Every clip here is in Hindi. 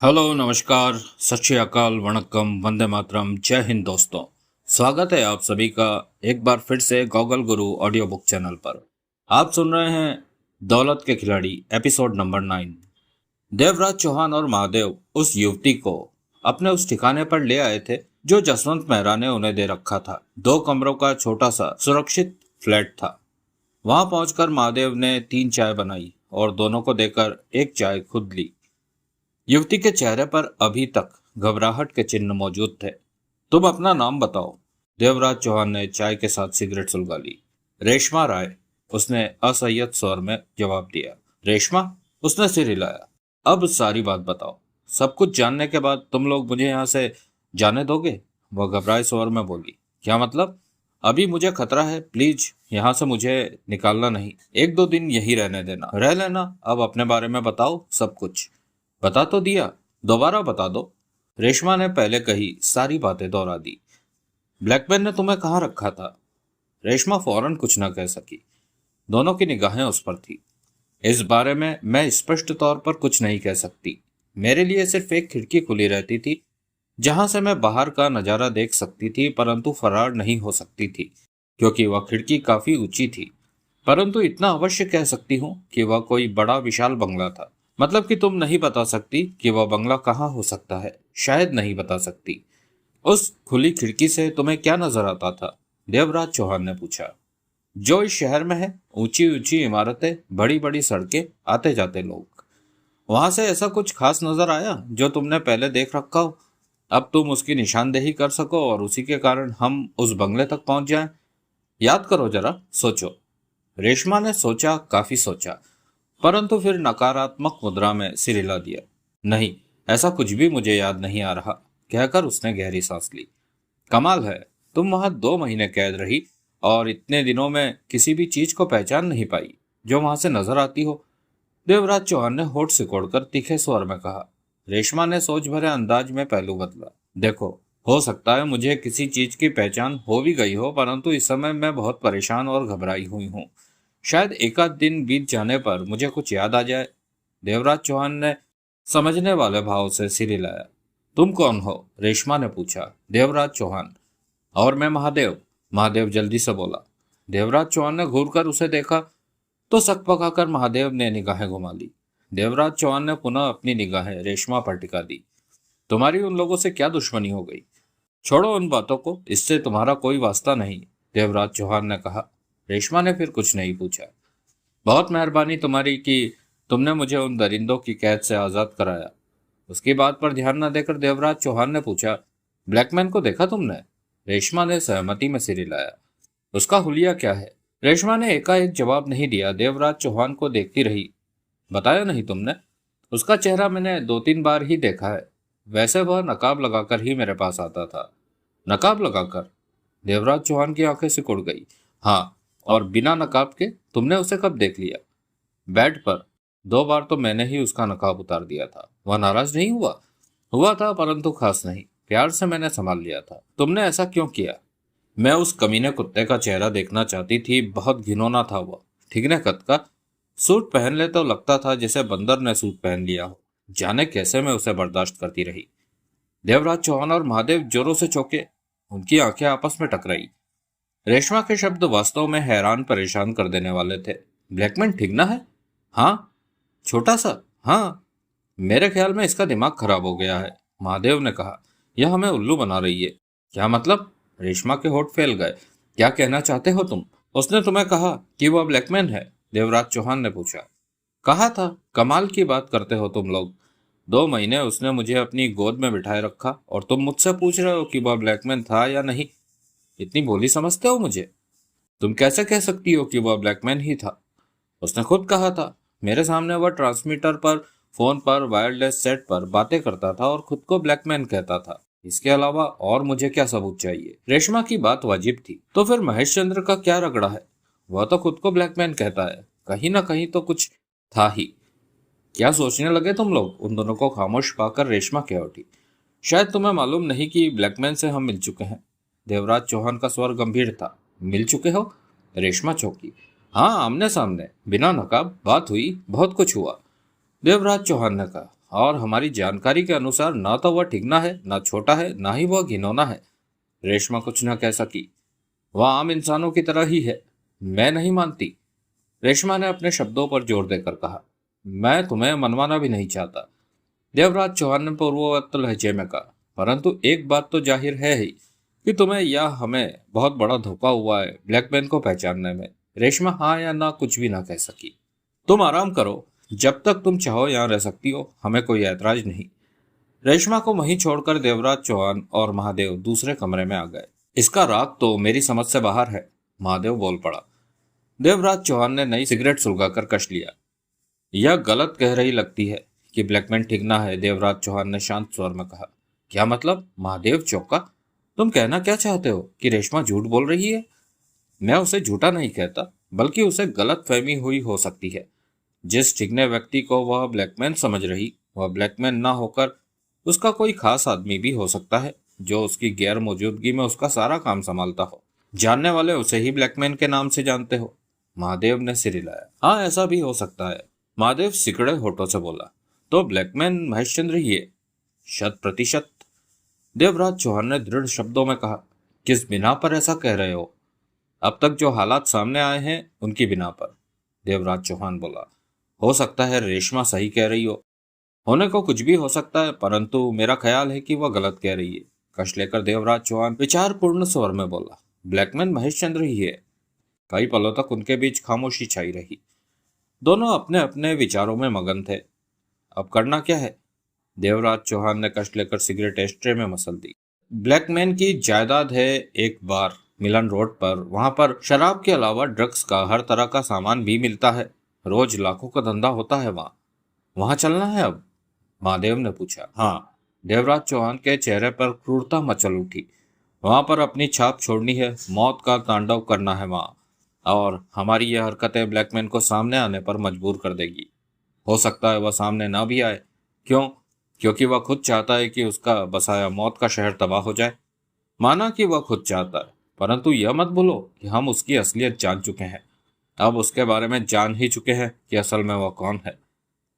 हेलो, नमस्कार, सत श्री अकाल, वणक्कम, वंदे मातरम, जय हिंद दोस्तों। स्वागत है आप सभी का एक बार फिर से गॉगल गुरु ऑडियो बुक चैनल पर। आप सुन रहे हैं दौलत के खिलाड़ी एपिसोड नंबर 9। देवराज चौहान और महादेव उस युवती को अपने उस ठिकाने पर ले आए थे जो जसवंत मेहरा ने उन्हें दे रखा था। 2 कमरों का छोटा सा सुरक्षित फ्लैट था। वहां पहुंचकर महादेव ने 3 चाय बनाई और दोनों को देकर एक चाय खुद ली। युवती के चेहरे पर अभी तक घबराहट के चिन्ह मौजूद थे। तुम अपना नाम बताओ। देवराज चौहान ने चाय के साथ सिगरेट सुलगा ली। रेशमा राय, उसने असह्यत स्वर में जवाब दिया। रेशमा? उसने सिर हिलाया। अब सारी बात बताओ। सब कुछ जानने के बाद तुम लोग मुझे यहाँ से जाने दोगे? वह घबराए स्वर में बोली। क्या मतलब? अभी मुझे खतरा है, प्लीज यहाँ से मुझे निकालना नहीं। 1-2 दिन यही रहने देना, रह लेना। अब अपने बारे में बताओ सब कुछ। बता तो दिया, दोबारा बता दो। रेशमा ने पहले कही सारी बातें दोहरा दी। ब्लैकमैन ने तुम्हें कहाँ रखा था? रेशमा फौरन कुछ न कह सकी। दोनों की निगाहें उस पर थी। इस बारे में मैं स्पष्ट तौर पर कुछ नहीं कह सकती। मेरे लिए सिर्फ एक खिड़की खुली रहती थी जहां से मैं बाहर का नजारा देख सकती थी, परंतु फरार नहीं हो सकती थी क्योंकि वह खिड़की काफी ऊंची थी। परंतु इतना अवश्य कह सकती हूँ कि वह कोई बड़ा विशाल बंगला था। मतलब कि तुम नहीं बता सकती कि वह बंगला कहाँ हो सकता है। शायद नहीं बता सकती। उस खुली खिड़की से तुम्हें क्या नजर आता था? देवराज चौहान ने पूछा। जो इस शहर में है, ऊंची ऊंची इमारतें, बड़ी बड़ी सड़कें, आते जाते लोग। वहां से ऐसा कुछ खास नजर आया जो तुमने पहले देख रखा हो? अब तुम उसकी निशानदेही कर सको और उसी के कारण हम उस बंगले तक पहुंच जाएं। याद करो जरा, सोचो। रेशमा ने सोचा, काफी सोचा, परंतु फिर नकारात्मक मुद्रा में सिर हिला दिया। नहीं, ऐसा कुछ भी मुझे याद नहीं आ रहा, कहकर उसने गहरी सांस ली। कमाल है, तुम वहां 2 महीने कैद रही और इतने दिनों में किसी भी चीज को पहचान नहीं पाई जो वहां से नजर आती हो। देवराज चौहान ने होठ सिकोड़कर तीखे स्वर में कहा। रेशमा ने सोच भरे अंदाज में पहलू बदला। देखो, हो सकता है मुझे किसी चीज की पहचान हो भी गई हो, परंतु इस समय मैं बहुत परेशान और घबराई हुई हूँ। शायद एक आध दिन बीत जाने पर मुझे कुछ याद आ जाए। देवराज चौहान ने समझने वाले भाव से सिर हिलाया। तुम कौन हो? रेशमा ने पूछा। देवराज चौहान। और मैं महादेव। महादेव जल्दी से बोला। देवराज चौहान ने घूरकर उसे देखा तो सक पकाकर महादेव ने निगाहें घुमा ली। देवराज चौहान ने पुनः अपनी निगाहें रेशमा पर टिका दी। तुम्हारी उन लोगों से क्या दुश्मनी हो गई? छोड़ो उन बातों को, इससे तुम्हारा कोई वास्ता नहीं, देवराज चौहान ने कहा। रेशमा ने फिर कुछ नहीं पूछा। बहुत मेहरबानी तुम्हारी कि तुमने मुझे उन दरिंदों की कैद से आजाद कराया। उसकी बात पर ध्यान न देकर देवराज चौहान ने पूछा। ब्लैकमैन को देखा तुमने? रेशमा ने सहमति में सिर हिलाया। उसका हुलिया क्या है? रेशमा ने एकाएक जवाब नहीं दिया, देवराज चौहान को देखती रही। बताया नहीं तुमने? उसका चेहरा मैंने 2-3 बार ही देखा है। वैसे वह नकाब लगाकर ही मेरे पास आता था। नकाब लगाकर? देवराज चौहान की आंखें सिकुड़ गई। हाँ, और बिना नकाब के तुमने उसे कब देख लिया? बेड पर। 2 बार तो मैंने ही उसका नकाब उतार दिया था। वह नाराज नहीं हुआ? हुआ था, परंतु खास नहीं। प्यार से मैंने संभाल लिया था। तुमने ऐसा क्यों किया? मैं उस कमीने कुत्ते का चेहरा देखना चाहती थी। बहुत घिनौना था वह। ठिकने कद का। सूट पहन ले तो लगता था जैसे बंदर ने सूट पहन लिया हो। जाने कैसे मैं उसे बर्दाश्त करती रही। देवराज चौहान और महादेव जोरों से चौंके। उनकी आंखें आपस में टकराई। रेशमा के शब्द वास्तव में हैरान परेशान कर देने वाले थे। ब्लैकमैन ठिगना है? हाँ। छोटा सा? हाँ। मेरे ख्याल में इसका दिमाग खराब हो गया है, महादेव ने कहा। यह हमें उल्लू बना रही है। क्या मतलब? रेशमा के होठ फैल गए। क्या कहना चाहते हो तुम? उसने तुम्हें कहा कि वह ब्लैकमैन है? देवराज चौहान ने पूछा। कहा था। कमाल की बात करते हो तुम लोग। 2 महीने उसने मुझे अपनी गोद में बिठाए रखा और तुम मुझसे पूछ रहे हो कि वह ब्लैकमैन था या नहीं। इतनी भोली समझते हो मुझे? तुम कैसे कह सकती हो कि वह ब्लैकमैन ही था? उसने खुद कहा था। मेरे सामने वह ट्रांसमीटर पर, फोन पर, वायरलेस सेट पर बातें करता था और खुद को ब्लैकमैन कहता था। इसके अलावा और मुझे क्या सबूत चाहिए? रेशमा की बात वाजिब थी। तो फिर महेश चंद्र का क्या रगड़ा है? वह तो खुद को ब्लैकमैन कहता है। कहीं ना कहीं तो कुछ था ही। क्या सोचने लगे तुम लोग? उन दोनों को खामोश पाकर रेशमा कह उठी। शायद तुम्हें मालूम नहीं कि ब्लैकमैन से हम मिल चुके हैं। देवराज चौहान का स्वर गंभीर था। मिल चुके हो? रेशमा चौंकी। हाँ, आमने सामने, बिना नकाब, बात हुई, बहुत कुछ हुआ, देवराज चौहान ने कहा। और हमारी जानकारी के अनुसार ना तो वह ठिगना है, ना छोटा है, ना ही वह घिनौना है। रेशमा कुछ न कह सकी। वह आम इंसानों की तरह ही है। मैं नहीं मानती। रेशमा ने अपने शब्दों पर जोर देकर कहा। मैं तुम्हें मनवाना भी नहीं चाहता, देवराज चौहान ने पूर्ववत लहजे में कहा। परंतु एक बात तो जाहिर है ही कि तुम्हें या हमें बहुत बड़ा धोखा हुआ है ब्लैकमैन को पहचानने में। रेशमा हाँ या ना कुछ भी ना कह सकी। तुम आराम करो, जब तक तुम चाहो यहाँ रह सकती हो, हमें कोई ऐतराज नहीं। रेशमा को वहीं छोड़कर देवराज चौहान और महादेव दूसरे कमरे में आ गए। इसका राग तो मेरी समझ से बाहर है, महादेव बोल पड़ा। देवराज चौहान ने नई सिगरेट सुलगाकर कश लिया। यह गलत कह रही लगती है कि ब्लैकमैन ठिगना है, देवराज चौहान ने शांत स्वर में कहा। क्या मतलब? महादेव चौंका। तुम कहना क्या चाहते हो कि रेशमा झूठ बोल रही है? मैं उसे झूठा नहीं कहता, बल्कि उसे गलत फहमी हुई हो सकती है। जिस ठिगने व्यक्ति को वह ब्लैकमैन समझ रही, वह ब्लैकमैन ना होकर उसका कोई खास आदमी भी हो सकता है, जो उसकी गैर मौजूदगी में उसका सारा काम संभालता हो। जानने वाले उसे ही ब्लैकमैन के नाम से जानते हो। महादेव ने सिर हिलाया। हाँ, ऐसा भी हो सकता है, महादेव सिकड़े होठों से बोला। तो ब्लैकमैन महेशचंद्र ही है? 100%। देवराज चौहान ने दृढ़ शब्दों में कहा। किस बिना पर ऐसा कह रहे हो? अब तक जो हालात सामने आए हैं उनकी बिना पर, देवराज चौहान बोला। हो सकता है रेशमा सही कह रही हो, होने को कुछ भी हो सकता है, परंतु मेरा ख्याल है कि वह गलत कह रही है। कश लेकर देवराज चौहान विचारपूर्ण स्वर में बोला। ब्लैकमैन महेशचंद्र ही है। कई पलों तक उनके बीच खामोशी छाई रही। दोनों अपने अपने विचारों में मगन थे। अब करना क्या है? देवराज चौहान ने कश लेकर सिगरेट एस्ट्रे में मसल दी। ब्लैकमैन की जायदाद है एक बार मिलन रोड पर। वहां पर शराब के अलावा ड्रग्स का हर तरह का सामान भी मिलता है। रोज लाखों का धंधा होता है वहां। वहां चलना है अब? महादेव ने पूछा। हाँ। देवराज चौहान के चेहरे पर क्रूरता मचल उठी। वहां पर अपनी छाप छोड़नी है, मौत का तांडव करना है वहां, और हमारी यह हरकतें ब्लैकमैन को सामने आने पर मजबूर कर देगी। हो सकता है वह सामने ना भी आए। क्यों? क्योंकि वह खुद चाहता है कि उसका बसाया मौत का शहर तबाह हो जाए। माना कि वह खुद चाहता है, परंतु यह मत भूलो कि हम उसकी असलियत जान चुके हैं। अब उसके बारे में जान ही चुके हैं कि असल में वह कौन है।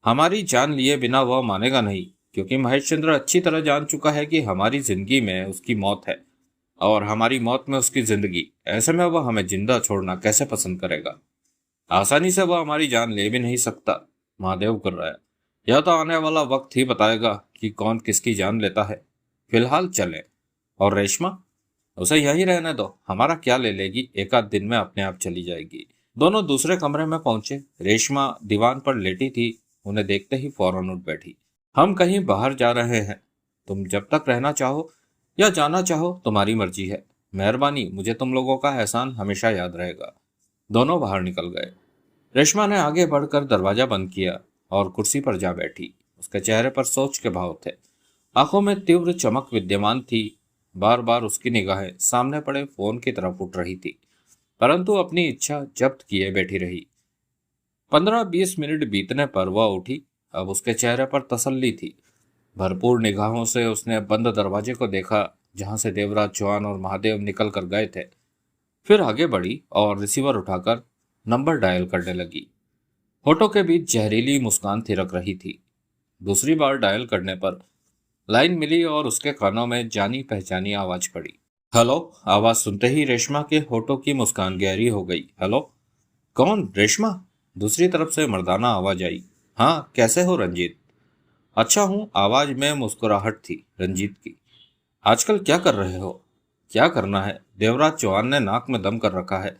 हमारी जान लिए बिना वह मानेगा नहीं, क्योंकि महेशचंद्र अच्छी तरह जान चुका है कि हमारी जिंदगी में उसकी मौत है और हमारी मौत में उसकी जिंदगी। ऐसे में वह हमें जिंदा छोड़ना कैसे पसंद करेगा? आसानी से वह हमारी जान ले भी नहीं सकता, महादेव कर रहा है। यह तो आने वाला वक्त ही बताएगा कि कौन किसकी जान लेता है। फिलहाल चले। और रेशमा? उसे यही रहने दो, हमारा क्या ले लेगी, एक आध दिन में अपने आप चली जाएगी। दोनों दूसरे कमरे में पहुंचे। रेशमा दीवान पर लेटी थी। उन्हें देखते ही फौरन उठ बैठी। हम कहीं बाहर जा रहे हैं। तुम जब तक रहना चाहो या जाना चाहो तुम्हारी मर्जी है। मेहरबानी, मुझे तुम लोगों का एहसान हमेशा याद रहेगा। दोनों बाहर निकल गए। रेशमा ने आगे बढ़कर दरवाजा बंद किया और कुर्सी पर जा बैठी। उसके चेहरे पर सोच के भाव थे। आंखों में तीव्र चमक विद्यमान थी। बार बार उसकी निगाहें सामने पड़े फोन की तरफ उठ रही थी, परंतु अपनी इच्छा जब्त किए बैठी रही। 15-20 मिनट बीतने पर वह उठी। अब उसके चेहरे पर तसल्ली थी। भरपूर निगाहों से उसने बंद दरवाजे को देखा, जहां से देवराज चौहान और महादेव निकल कर गए थे। फिर आगे बढ़ी और रिसीवर उठाकर नंबर डायल करने लगी। होठों के बीच जहरीली मुस्कान थिरक रही थी। दूसरी बार डायल करने पर लाइन मिली और उसके कानों में जानी पहचानी आवाज पड़ी। हेलो। आवाज सुनते ही रेशमा के होठों की मुस्कान गहरी हो गई। हेलो। कौन? रेशमा? दूसरी तरफ से मर्दाना आवाज आई। हाँ, कैसे हो रंजीत? अच्छा हूँ। आवाज में मुस्कुराहट थी रंजीत की। आजकल क्या कर रहे हो? क्या करना है? देवराज चौहान ने नाक में दम कर रखा है।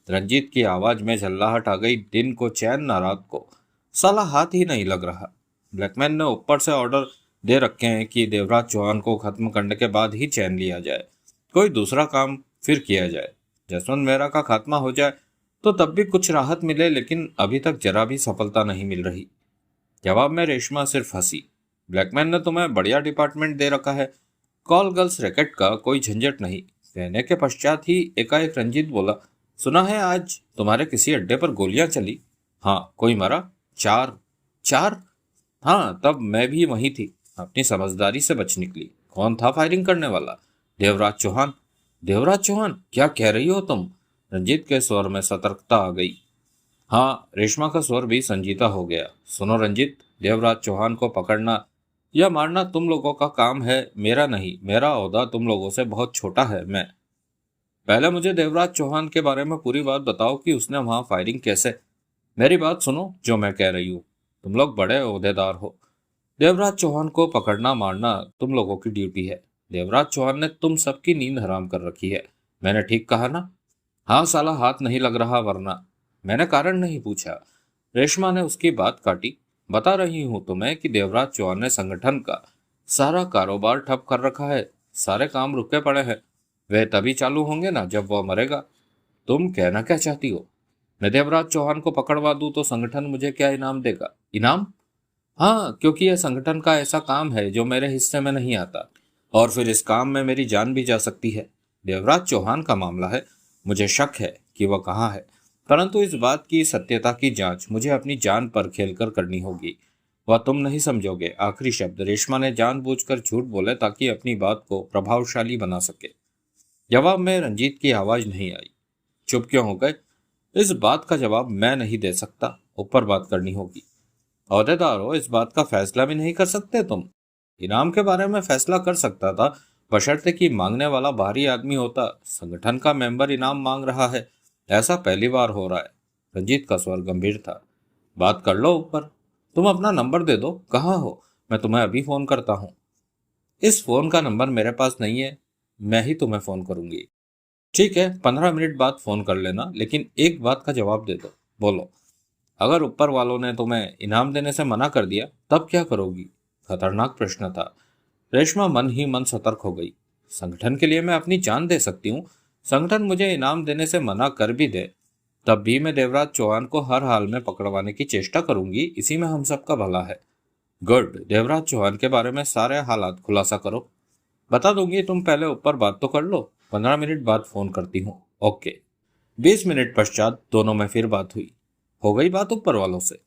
रंजीत की आवाज में झल्लाहट आ गई। दिन को चैन ना रात को, साला हाथ ही नहीं लग रहा। ब्लैकमैन ने ऊपर से ऑर्डर दे रखे हैं कि देवराज चौहान को खत्म करने के बाद ही चैन लिया जाए, कोई दूसरा काम फिर किया जाए। जसवंत मेहरा का खात्मा हो जाए तो तब भी कुछ राहत मिले, लेकिन अभी तक जरा भी सफलता नहीं मिल रही। जवाब में रेशमा सिर्फ हंसी। ब्लैकमैन ने तुम्हें बढ़िया डिपार्टमेंट दे रखा है, कॉल गर्ल्स रैकेट का कोई झंझट नहीं। कहने के पश्चात ही एकाएक रंजीत बोला। सुना है आज तुम्हारे किसी अड्डे पर गोलियां चली? हाँ। कोई मरा? 4? 4? हाँ, तब मैं भी वहीं थी। अपनी समझदारी से बच निकली। कौन था फायरिंग करने वाला? देवराज चौहान। देवराज चौहान? क्या कह रही हो तुम? रंजीत के स्वर में सतर्कता आ गई। हाँ। रेशमा का स्वर भी संजीदा हो गया। सुनो रंजीत, देवराज चौहान को पकड़ना या मारना तुम लोगों का काम है, मेरा नहीं। मेरा ओहदा तुम लोगों से बहुत छोटा है। मैं पहले मुझे देवराज चौहान के बारे में पूरी बात बताओ कि उसने वहां फायरिंग कैसे। मेरी बात सुनो जो मैं कह रही हूँ। तुम लोग बड़े ओहदेदार हो। देवराज चौहान को पकड़ना मारना तुम लोगों की ड्यूटी है। देवराज चौहान ने तुम सबकी नींद हराम कर रखी है। मैंने ठीक कहा ना? हाँ साला, हाथ नहीं लग रहा वरना। मैंने कारण नहीं पूछा। रेशमा ने उसकी बात काटी। बता रही हूं तुम्हें कि देवराज चौहान ने संगठन का सारा कारोबार ठप कर रखा है। सारे काम रुके पड़े हैं। वे तभी चालू होंगे ना जब वह मरेगा। तुम कहना क्या चाहती हो? मैं देवराज चौहान को पकड़वा दूं तो संगठन मुझे क्या इनाम देगा? इनाम? हाँ, क्योंकि यह संगठन का ऐसा काम है जो मेरे हिस्से में नहीं आता, और फिर इस काम में मेरी जान भी जा सकती है। देवराज चौहान का मामला है। मुझे शक है कि वह कहाँ है, परंतु इस बात की सत्यता की जांच मुझे अपनी जान पर खेलकर करनी होगी। वह तुम नहीं समझोगे। आखिरी शब्द रेशमा ने जानबूझकर झूठ बोले ताकि अपनी बात को प्रभावशाली बना सके। जवाब में रंजीत की आवाज नहीं आई। चुप क्यों हो गए? इस बात का जवाब मैं नहीं दे सकता, ऊपर बात करनी होगी। ओहदेदार हो, इस बात का फैसला भी नहीं कर सकते तुम? इनाम के बारे में फैसला कर सकता था, बशर्ते कि मांगने वाला बाहरी आदमी होता। संगठन का मेंबर इनाम मांग रहा है, ऐसा पहली बार हो रहा है। रंजीत का स्वर गंभीर था। बात कर लो ऊपर। तुम अपना नंबर दे दो। कहाँ हो? मैं तुम्हें अभी फोन करता हूँ। इस फोन का नंबर मेरे पास नहीं है। मैं ही तुम्हें फोन करूंगी। ठीक है, 15 मिनट बाद फोन कर लेना, लेकिन एक बात का जवाब दे दो। बोलो। अगर ऊपर वालों ने तुम्हें इनाम देने से मना कर दिया तब क्या करोगी? खतरनाक प्रश्न था। रेशमा मन ही मन सतर्क हो गई। संगठन के लिए मैं अपनी जान दे सकती हूँ। संगठन मुझे इनाम देने से मना कर भी दे तब भी मैं देवराज चौहान को हर हाल में पकड़वाने की चेष्टा करूंगी। इसी में हम सबका भला है। गुड। देवराज चौहान के बारे में सारे हालात खुलासा करो। बता दूंगी, तुम पहले ऊपर बात तो कर लो। 15 मिनट बाद फोन करती हूँ। ओके। 20 मिनट पश्चात दोनों में फिर बात हुई। हो गई बात ऊपर वालों से?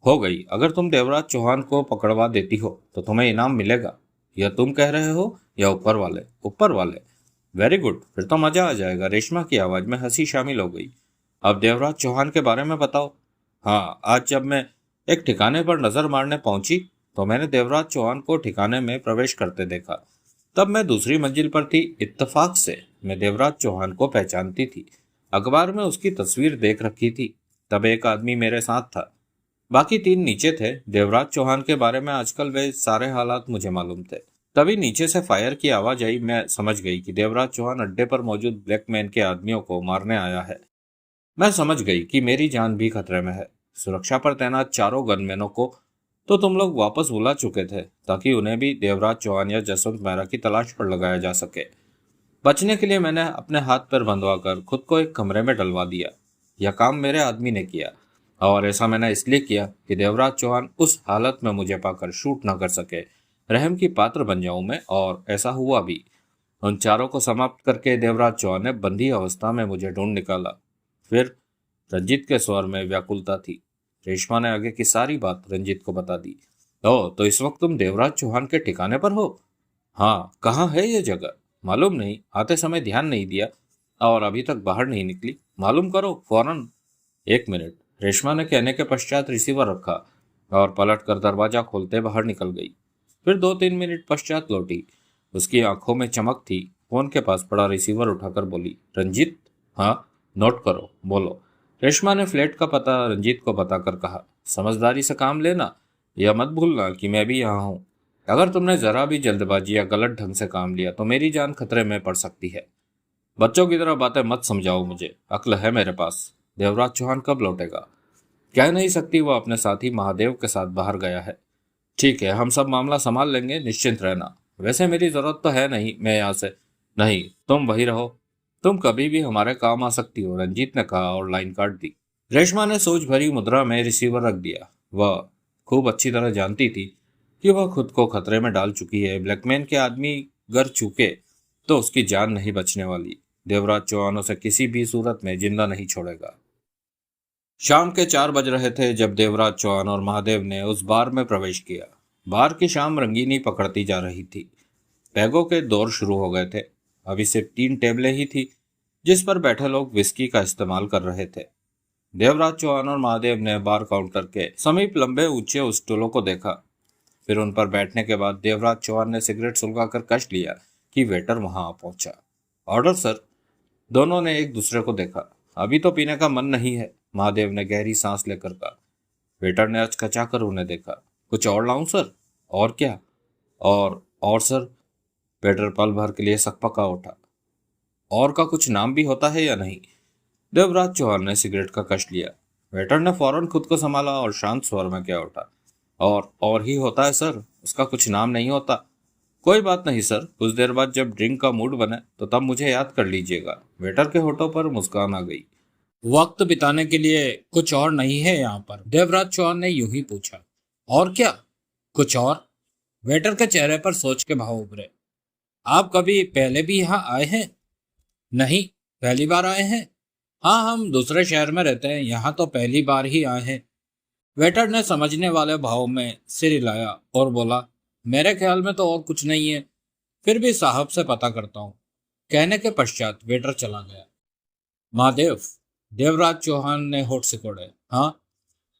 हो गई। अगर तुम देवराज चौहान को पकड़वा देती हो तो तुम्हें इनाम मिलेगा। यह तुम कह रहे हो या ऊपर वाले? ऊपर वाले। वेरी गुड, फिर तो मजा आ जाएगा। रेशमा की आवाज में हंसी शामिल हो गई। अब देवराज चौहान के बारे में बताओ। हाँ, आज जब मैं एक ठिकाने पर नजर मारने पहुंची तो मैंने देवराज चौहान को ठिकाने में प्रवेश करते देखा। तब मैं दूसरी मंजिल पर थी। इत्तेफाक से मैं देवराज चौहान को पहचानती थी। अखबार में उसकी तस्वीर देख रखी थी। तब एक आदमी मेरे साथ था, बाकी 3 नीचे थे। देवराज चौहान के बारे में आजकल वे सारे हालात मुझे मालूम थे। तभी नीचे से फायर की आवाज आई। मैं समझ गई कि देवराज चौहान अड्डे पर मौजूद ब्लैकमैन के आदमियों को मारने आया है। मैं समझ गई कि मेरी जान भी खतरे में है। सुरक्षा पर तैनात चारों गनमैनों को तो तुम लोग वापस बुला चुके थे ताकि उन्हें भी देवराज चौहान या जसवंत मेहरा की तलाश पर लगाया जा सके। बचने के लिए मैंने अपने हाथ पैर बंधवाकर खुद को एक कमरे में डलवा दिया। यह काम मेरे आदमी ने किया, और ऐसा मैंने इसलिए किया कि देवराज चौहान उस हालत में मुझे पाकर शूट न कर सके। रहम की पात्र बन जाऊं मैं, और ऐसा हुआ भी। उन चारों को समाप्त करके देवराज चौहान ने बंदी अवस्था में मुझे ढूंढ निकाला। फिर? रंजीत के स्वर में व्याकुलता थी। रेशमा ने आगे की सारी बात रंजीत को बता दी। ओ, तो इस वक्त तुम देवराज चौहान के ठिकाने पर हो? हाँ। कहाँ है ये जगह? मालूम नहीं, आते समय ध्यान नहीं दिया और अभी तक बाहर नहीं निकली। मालूम करो फौरन। 1 मिनट। रेशमा ने कहने के पश्चात रिसीवर रखा और पलटकर दरवाजा खोलते बाहर निकल गई। फिर 2-3 मिनट पश्चात लौटी। उसकी आंखों में चमक थी। फोन के पास पड़ा रिसीवर उठाकर बोली, रंजीत? हाँ। नोट करो, बोलो। रेशमा ने फ्लैट का पता रंजीत को बताकर कहा, समझदारी से काम लेना। यह मत भूलना कि मैं भी यहाँ हूँ। अगर तुमने जरा भी जल्दबाजी या गलत ढंग से काम लिया तो मेरी जान खतरे में पड़ सकती है। बच्चों की तरह बातें मत समझाओ मुझे। अक्ल है मेरे पास। देवराज चौहान कब लौटेगा? कह नहीं सकती। वो अपने साथी महादेव के साथ बाहर गया है। ठीक है, हम सब मामला संभाल लेंगे, निश्चिंत रहना। वैसे मेरी जरूरत तो है नहीं, मैं यहाँ से। नहीं, तुम वही रहो। तुम कभी भी हमारे काम आ सकती हो, रंजीत ने कहा और लाइन काट दी। रेशमा ने सोच भरी मुद्रा में रिसीवर रख दिया। वह खूब अच्छी तरह जानती थी कि वह खुद को खतरे में डाल चुकी है। ब्लैकमैन के आदमी गर चुके तो उसकी जान नहीं बचने वाली। देवराज चौहान उसे किसी भी सूरत में जिंदा नहीं छोड़ेगा। शाम के 4 बज रहे थे जब देवराज चौहान और महादेव ने उस बार में प्रवेश किया। बार की शाम रंगीनी पकड़ती जा रही थी। पैगों के दौर शुरू हो गए थे। अभी सिर्फ 3 टेबलें ही थी जिस पर बैठे लोग विस्की का इस्तेमाल कर रहे थे। देवराज चौहान और महादेव ने बार काउंटर के समीप लंबे ऊंचे स्टूलों को देखा। फिर उन पर बैठने के बाद देवराज चौहान ने सिगरेट सुलगाकर कश लिया कि वेटर वहां आ पहुंचा। Order sir. दोनों ने एक दूसरे को देखा। अभी तो पीने का मन नहीं है, महादेव ने गहरी सांस लेकर कहा। वेटर ने अचकचाकर उन्हें देखा। कुछ और लाऊं सर? और क्या? और सर? वेटर पल भर के लिए सकपका उठा। और का कुछ नाम भी होता है या नहीं? देवराज चौहान ने सिगरेट का कश लिया। वेटर ने फौरन खुद को संभाला और शांत स्वर में क्या उठा। और ही होता है सर, उसका कुछ नाम नहीं होता। कोई बात नहीं सर, कुछ देर बाद जब ड्रिंक का मूड बने तो तब मुझे याद कर लीजिएगा। वेटर के होठों पर मुस्कान आ गई। वक्त बिताने के लिए कुछ और नहीं है यहाँ पर? देवराज चौहान ने यूं ही पूछा। और क्या? कुछ और? वेटर के चेहरे पर सोच के भाव उभरे। आप कभी पहले भी यहाँ आए हैं? नहीं, पहली बार आए हैं। हाँ, हम दूसरे शहर में रहते हैं, यहाँ तो पहली बार ही आए हैं। वेटर ने समझने वाले भाव में सिर हिलाया और बोला, मेरे ख्याल में तो और कुछ नहीं है, फिर भी साहब से पता करता हूँ। कहने के पश्चात वेटर चला गया। महादेव, देवराज चौहान ने होठ सिकोड़े। हाँ?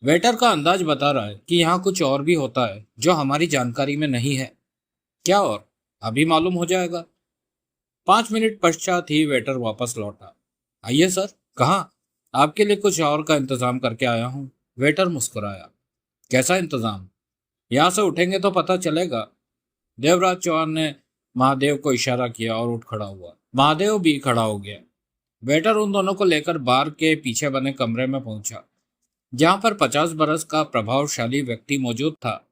वेटर का अंदाज बता रहा है कि यहाँ कुछ और भी होता है जो हमारी जानकारी में नहीं है। क्या और? अभी मालूम हो जाएगा। 5 मिनट पश्चात ही वेटर वापस लौटा। आइए सर। कहाँ? आपके लिए कुछ और का इंतजाम करके आया हूँ। वेटर मुस्कुराया। कैसा इंतजाम? यहाँ से उठेंगे तो पता चलेगा। देवराज चौहान ने महादेव को इशारा किया और उठ खड़ा हुआ। महादेव भी खड़ा हो गया। वेटर उन दोनों को लेकर बार के पीछे बने कमरे में पहुंचा, जहां पर 50 बरस का प्रभावशाली व्यक्ति मौजूद था।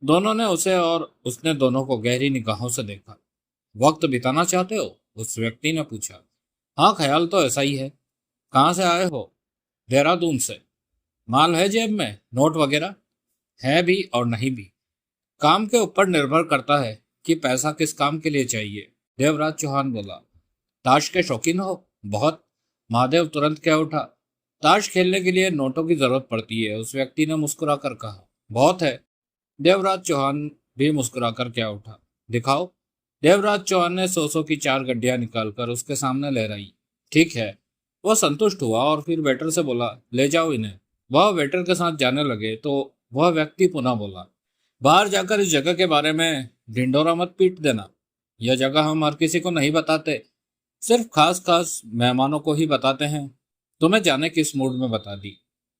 दोनों ने उसे और उसने दोनों को गहरी निगाहों से देखा। वक्त बिताना चाहते हो? उस व्यक्ति ने पूछा। हाँ, ख्याल तो ऐसा ही है। कहाँ से आए हो? देहरादून से। माल है जेब में? नोट वगैरह? है भी और नहीं भी। काम के ऊपर निर्भर करता है कि पैसा किस काम के लिए चाहिए। देवराज चौहान बोला। ताश के शौकीन हो? बहुत। महादेव तुरंत क्या उठा। ताश खेलने के लिए नोटों की जरूरत पड़ती है, उस व्यक्ति ने मुस्कुराकर कहा। बहुत है। देवराज चौहान भी मुस्कुराकर क्या उठा। दिखाओ। देवराज चौहान ने 100 की 4 गड्डियां निकालकर उसके सामने लहराई। ठीक है। वह संतुष्ट हुआ और फिर वेटर से बोला, ले जाओ इन्हें। वह वेटर के साथ जाने लगे तो वह व्यक्ति पुनः बोला, बाहर जाकर इस जगह के बारे में ढिंडोरा मत पीट देना। यह जगह हम हर किसी को नहीं बताते, सिर्फ खास खास मेहमानों को ही बताते हैं। तुम्हें जाने किस मूड में बता दी,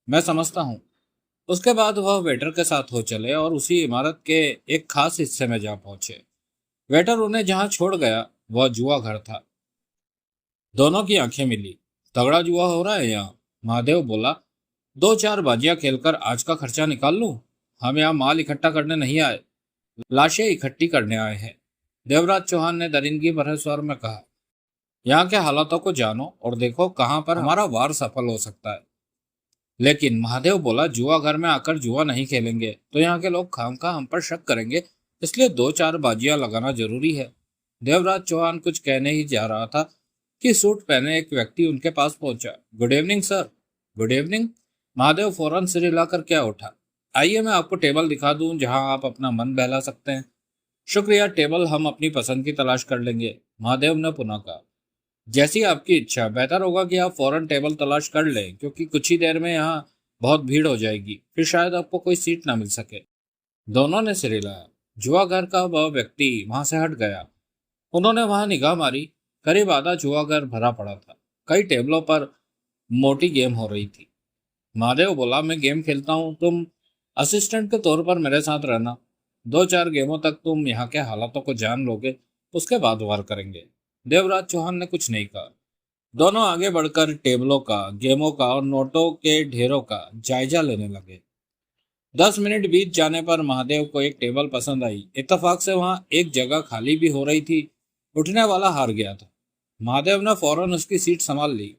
मैं समझता हूँ। उसके बाद वह वेटर के साथ हो चले और उसी इमारत के एक खास हिस्से में जा पहुंचे। वेटर उन्हें जहां छोड़ गया वह जुआ घर था। दोनों की आंखें मिली। तगड़ा जुआ हो रहा है यहाँ, महादेव बोला। 2-4 बाजियां खेलकर आज का खर्चा निकाल लूं। हम यहाँ माल इकट्ठा करने नहीं आए, लाशें इकट्ठी करने आए हैं। देवराज चौहान ने दरिंदगी भरे स्वर में कहा। यहाँ के हालातों को जानो और देखो कहाँ पर हमारा वार सफल हो सकता है। लेकिन महादेव बोला, जुआ घर में आकर जुआ नहीं खेलेंगे तो यहाँ के लोग खामखा हम पर शक करेंगे, इसलिए 2-4 बाजियां लगाना जरूरी है। देवराज चौहान कुछ कहने ही जा रहा था कि सूट पहने एक व्यक्ति उनके पास पहुंचा। Good evening sir. Good evening. Mahadev फौरन सिर हिलाकर क्या उठा। आइए मैं आपको टेबल दिखा दूं जहां आप अपना मन बहला सकते हैं। शुक्रिया, टेबल हम अपनी पसंद की तलाश कर लेंगे, महादेव ने पुनः कहा। जैसी आपकी इच्छा, बेहतर होगा कि आप फौरन टेबल तलाश कर लें, क्योंकि कुछ ही देर में यहाँ बहुत भीड़ हो जाएगी, फिर शायद आपको कोई सीट ना मिल सके। दोनों ने सिर हिलाया। जुआ घर का वह व्यक्ति वहां से हट गया। उन्होंने वहां निगाह मारी। करीब आधा जुआ घर भरा पड़ा था। कई टेबलों पर मोटी गेम हो रही थी। महादेव बोला, मैं गेम खेलता हूँ, तुम असिस्टेंट के तौर पर मेरे साथ रहना। 2-4 गेमों तक तुम यहाँ के हालातों को जान लोगे, उसके बाद वार करेंगे। देवराज चौहान ने कुछ नहीं कहा। दोनों आगे बढ़कर टेबलों का, गेमों का और नोटों के ढेरों का जायजा लेने लगे। 10 मिनट बीत जाने पर महादेव को एक टेबल पसंद आई। इत्तेफाक से वहां एक जगह खाली भी हो रही थी। उठने वाला हार गया था। महादेव ने फौरन उसकी सीट संभाल ली।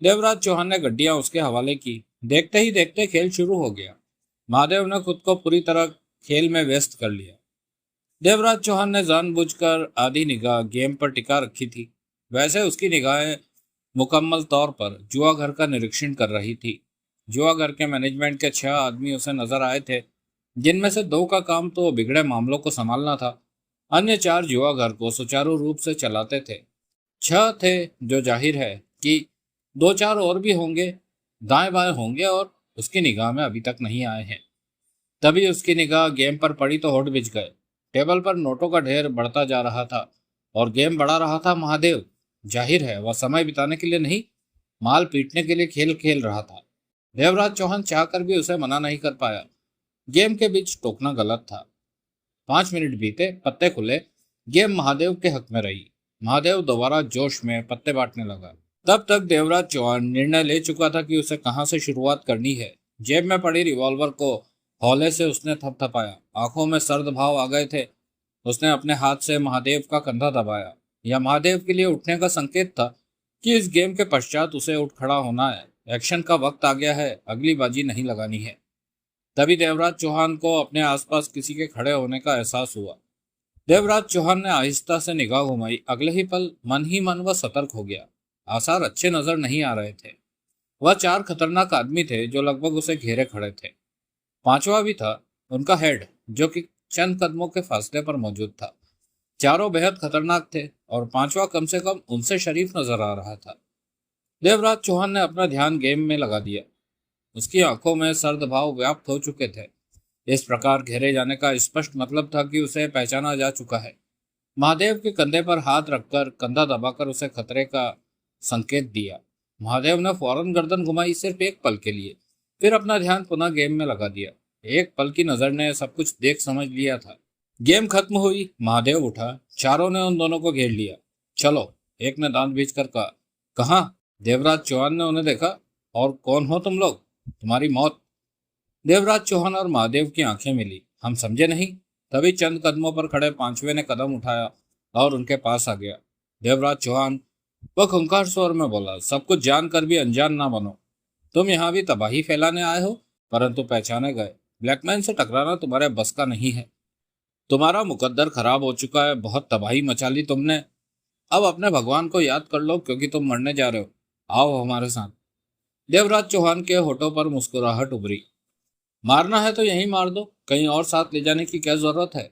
देवराज चौहान ने गड्डियां उसके हवाले की। देखते ही देखते खेल शुरू हो गया। महादेव ने खुद को पूरी तरह खेल में व्यस्त कर लिया। देवराज चौहान ने जानबूझकर आधी निगाह गेम पर टिका रखी थी। वैसे उसकी निगाहें मुकम्मल तौर पर जुआ घर का निरीक्षण कर रही थी। जुआ घर के मैनेजमेंट के 6 आदमी उसे नजर आए थे, जिनमें से 2 का काम तो बिगड़े मामलों को संभालना था। अन्य 4 जुआ घर को सुचारू रूप से चलाते थे। 6 थे जो जाहिर है कि 2-4 और भी होंगे। दाएं बाएं होंगे और उसकी निगाह में अभी तक नहीं आए हैं। तभी उसकी निगाह गेम पर पड़ी तो होठ बिछ गए। टेबल पर नोटों का ढेर बढ़ता जा रहा था और गेम बढ़ा रहा था महादेव। जाहिर है वह समय बिताने के लिए नहीं, माल पीटने के लिए खेल खेल रहा था। देवराज चौहान चाहकर भी उसे मना नहीं कर पाया। गेम के बीच टोकना गलत था। 5 मिनट बीते, पत्ते खुले, गेम महादेव के हक में रही। महादेव दोबारा जोश में पत्ते बांटने लगा। तब तक देवराज चौहान निर्णय ले चुका था कि उसे कहां से शुरुआत करनी है। जेब में पड़ी रिवॉल्वर को हौले से उसने थपथपाया। आंखों में सर्द भाव आ गए थे। उसने अपने हाथ से महादेव का कंधा दबाया। यह महादेव के लिए उठने का संकेत था कि इस गेम के पश्चात उसे उठ खड़ा होना है। एक्शन का वक्त आ गया है, अगली बाजी नहीं लगानी है। तभी देवराज चौहान को अपने आसपास किसी के खड़े होने का एहसास हुआ। देवराज चौहान ने आहिस्ता से निगाह घुमाई। अगले ही मन वह सतर्क हो गया। आसार अच्छे नजर नहीं आ रहे थे। वह 4 खतरनाक आदमी थे जो लगभग उसे घेरे खड़े थे। 5वां भी था, उनका हेड, जो कि चंद कदमों के फासले पर मौजूद था। चारों बेहद खतरनाक थे और 5वां कम से कम उनसे शरीफ नजर आ रहा था। देवराज चौहान ने अपना ध्यान गेम में लगा दिया। उसकी आंखों में सर्द भाव व्याप्त हो चुके थे। इस प्रकार घेरे जाने का स्पष्ट मतलब था कि उसे पहचाना जा चुका है। महादेव के कंधे पर हाथ रखकर कंधा दबाकर उसे खतरे का संकेत दिया। महादेव ने फौरन गर्दन घुमाई, सिर्फ एक पल के लिए। फिर अपना ध्यान पुनः गेम में लगा दिया। एक पल की नजर ने सब कुछ देख समझ लिया था। गेम खत्म हुई। महादेव उठा। चारों ने उन दोनों को घेर लिया। चलो, एक ने दांत भींचकर कहा। कहाँ? देवराज चौहान ने उन्हें देखा। और कौन हो तुम लोग? तुम्हारी मौत। देवराज चौहान और महादेव की आंखें मिली। हम समझे नहीं। तभी चंद कदमों पर खड़े 5वें ने कदम उठाया और उनके पास आ गया। देवराज चौहान, वह खूंखार स्वर में बोला, सब कुछ जानकर भी अनजान ना बनो। तुम यहाँ भी तबाही फैलाने आए हो, परंतु पहचाने गए। ब्लैकमैन से टकराना तुम्हारे बस का नहीं है। तुम्हारा मुकद्दर खराब हो चुका है। बहुत तबाही मचा ली तुमने। अब अपने भगवान को याद कर लो, क्योंकि तुम मरने जा रहे हो। आओ हमारे साथ। देवराज चौहान के होठों पर मुस्कुराहट उभरी। मारना है तो यहीं मार दो, कहीं और साथ ले जाने की क्या जरूरत है?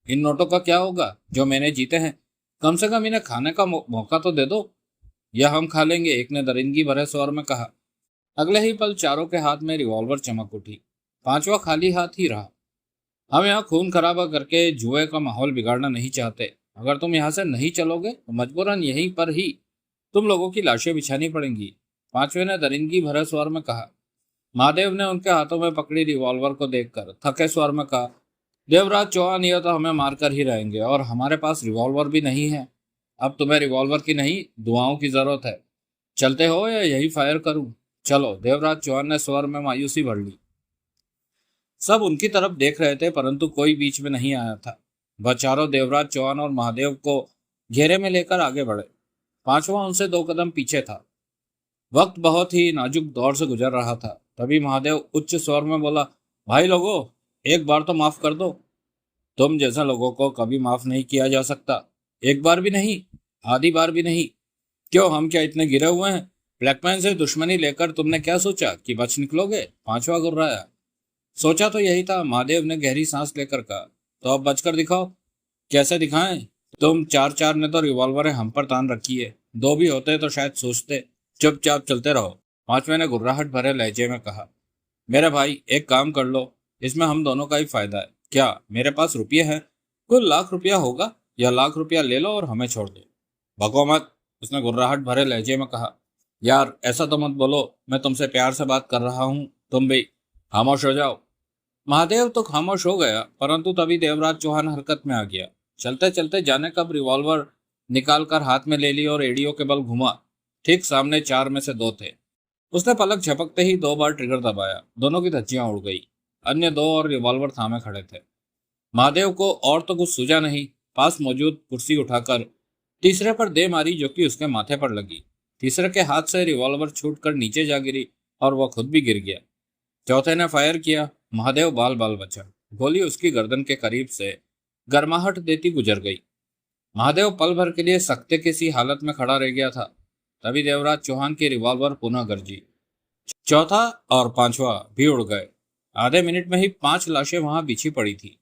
इन नोटों का क्या होगा जो मैंने जीते हैं? कम से कम इन्हें खाने का मौका तो दे दो। यह हम खा लेंगे, एक ने दरिंदगी भरे स्वर में कहा। अगले ही पल चारों के हाथ में रिवॉल्वर चमक उठी। 5वां खाली हाथ ही रहा। हम यहाँ खून खराबा करके जुए का माहौल बिगाड़ना नहीं चाहते। अगर तुम यहाँ से नहीं चलोगे तो मजबूरन यहीं पर ही तुम लोगों की लाशें बिछानी पड़ेंगी, 5वें ने दरिंदगी भरे स्वर में कहा। महादेव ने उनके हाथों में पकड़ी रिवॉल्वर को देखकर थके स्वर में कहा, देवराज चौहान, यह तो हमें मारकर ही रहेंगे और हमारे पास रिवॉल्वर भी नहीं है। अब तुम्हें रिवॉल्वर की नहीं, दुआओं की जरूरत है। चलते हो या यही फायर करूं? चलो, देवराज चौहान ने स्वर में मायूसी भर ली। सब उनकी तरफ देख रहे थे, परंतु कोई बीच में नहीं आया था। वह चारों देवराज चौहान और महादेव को घेरे में लेकर आगे बढ़े। 5वां उनसे 2 कदम पीछे था। वक्त बहुत ही नाजुक दौर से गुजर रहा था। तभी महादेव उच्च स्वर में बोला, भाई लोगों, एक बार तो माफ कर दो। तुम जैसे लोगों को कभी माफ नहीं किया जा सकता। एक बार भी नहीं, आधी बार भी नहीं। क्यों, हम क्या इतने गिरे हुए हैं? ब्लैकमैन से दुश्मनी लेकर तुमने क्या सोचा कि बच निकलोगे? 5वां गुर्राया। सोचा तो यही था, महादेव ने गहरी सांस लेकर कहा। तो अब बचकर दिखाओ। कैसे दिखाएं? तुम 4 ने तो रिवॉल्वरें हम पर तान रखी है। 2 भी होते तो शायद सोचते। चुपचाप चलते रहो, 5वें ने गुर्राहट भरे लहजे में कहा। मेरे भाई, एक काम कर लो, इसमें हम दोनों का ही फायदा है। क्या मेरे पास रुपये हैं? कुल ₹1,00,000 होगा। या ₹1,00,000 ले लो और हमें छोड़ दो। भगो मत, उसने गुर्राहट भरे लहजे में कहा। यार, ऐसा तो मत बोलो, मैं तुमसे प्यार से बात कर रहा हूँ। तुम भी खामोश हो जाओ। महादेव तो खामोश हो गया, परंतु तभी देवराज चौहान हरकत में आ गया। चलते चलते जाने कब रिवॉल्वर निकालकर हाथ में ले ली और एड़ियों के बल घुमा। ठीक सामने 4 में से 2 थे। उसने पलक झपकते ही 2 बार ट्रिगर दबाया। दोनों की धज्जियां उड़ गई। अन्य 2 और रिवॉल्वर थामे खड़े थे। महादेव को और तो कुछ सूझा नहीं। पास मौजूद कुर्सी उठाकर तीसरे पर दे मारी, जो कि उसके माथे पर लगी। तीसरे के हाथ से रिवॉल्वर छूटकर नीचे जा गिरी और वह खुद भी गिर गया। चौथे ने फायर किया। महादेव बाल बाल बचा। गोली उसकी गर्दन के करीब से गर्माहट देती गुजर गई। महादेव पल भर के लिए सख्ते की सी हालत में खड़ा रह गया था। तभी देवराज चौहान की रिवॉल्वर पुनः गरजी। चौथा और 5वां भी उड़ गए। आधे मिनट में ही 5 लाशें वहां बिछी पड़ी थी।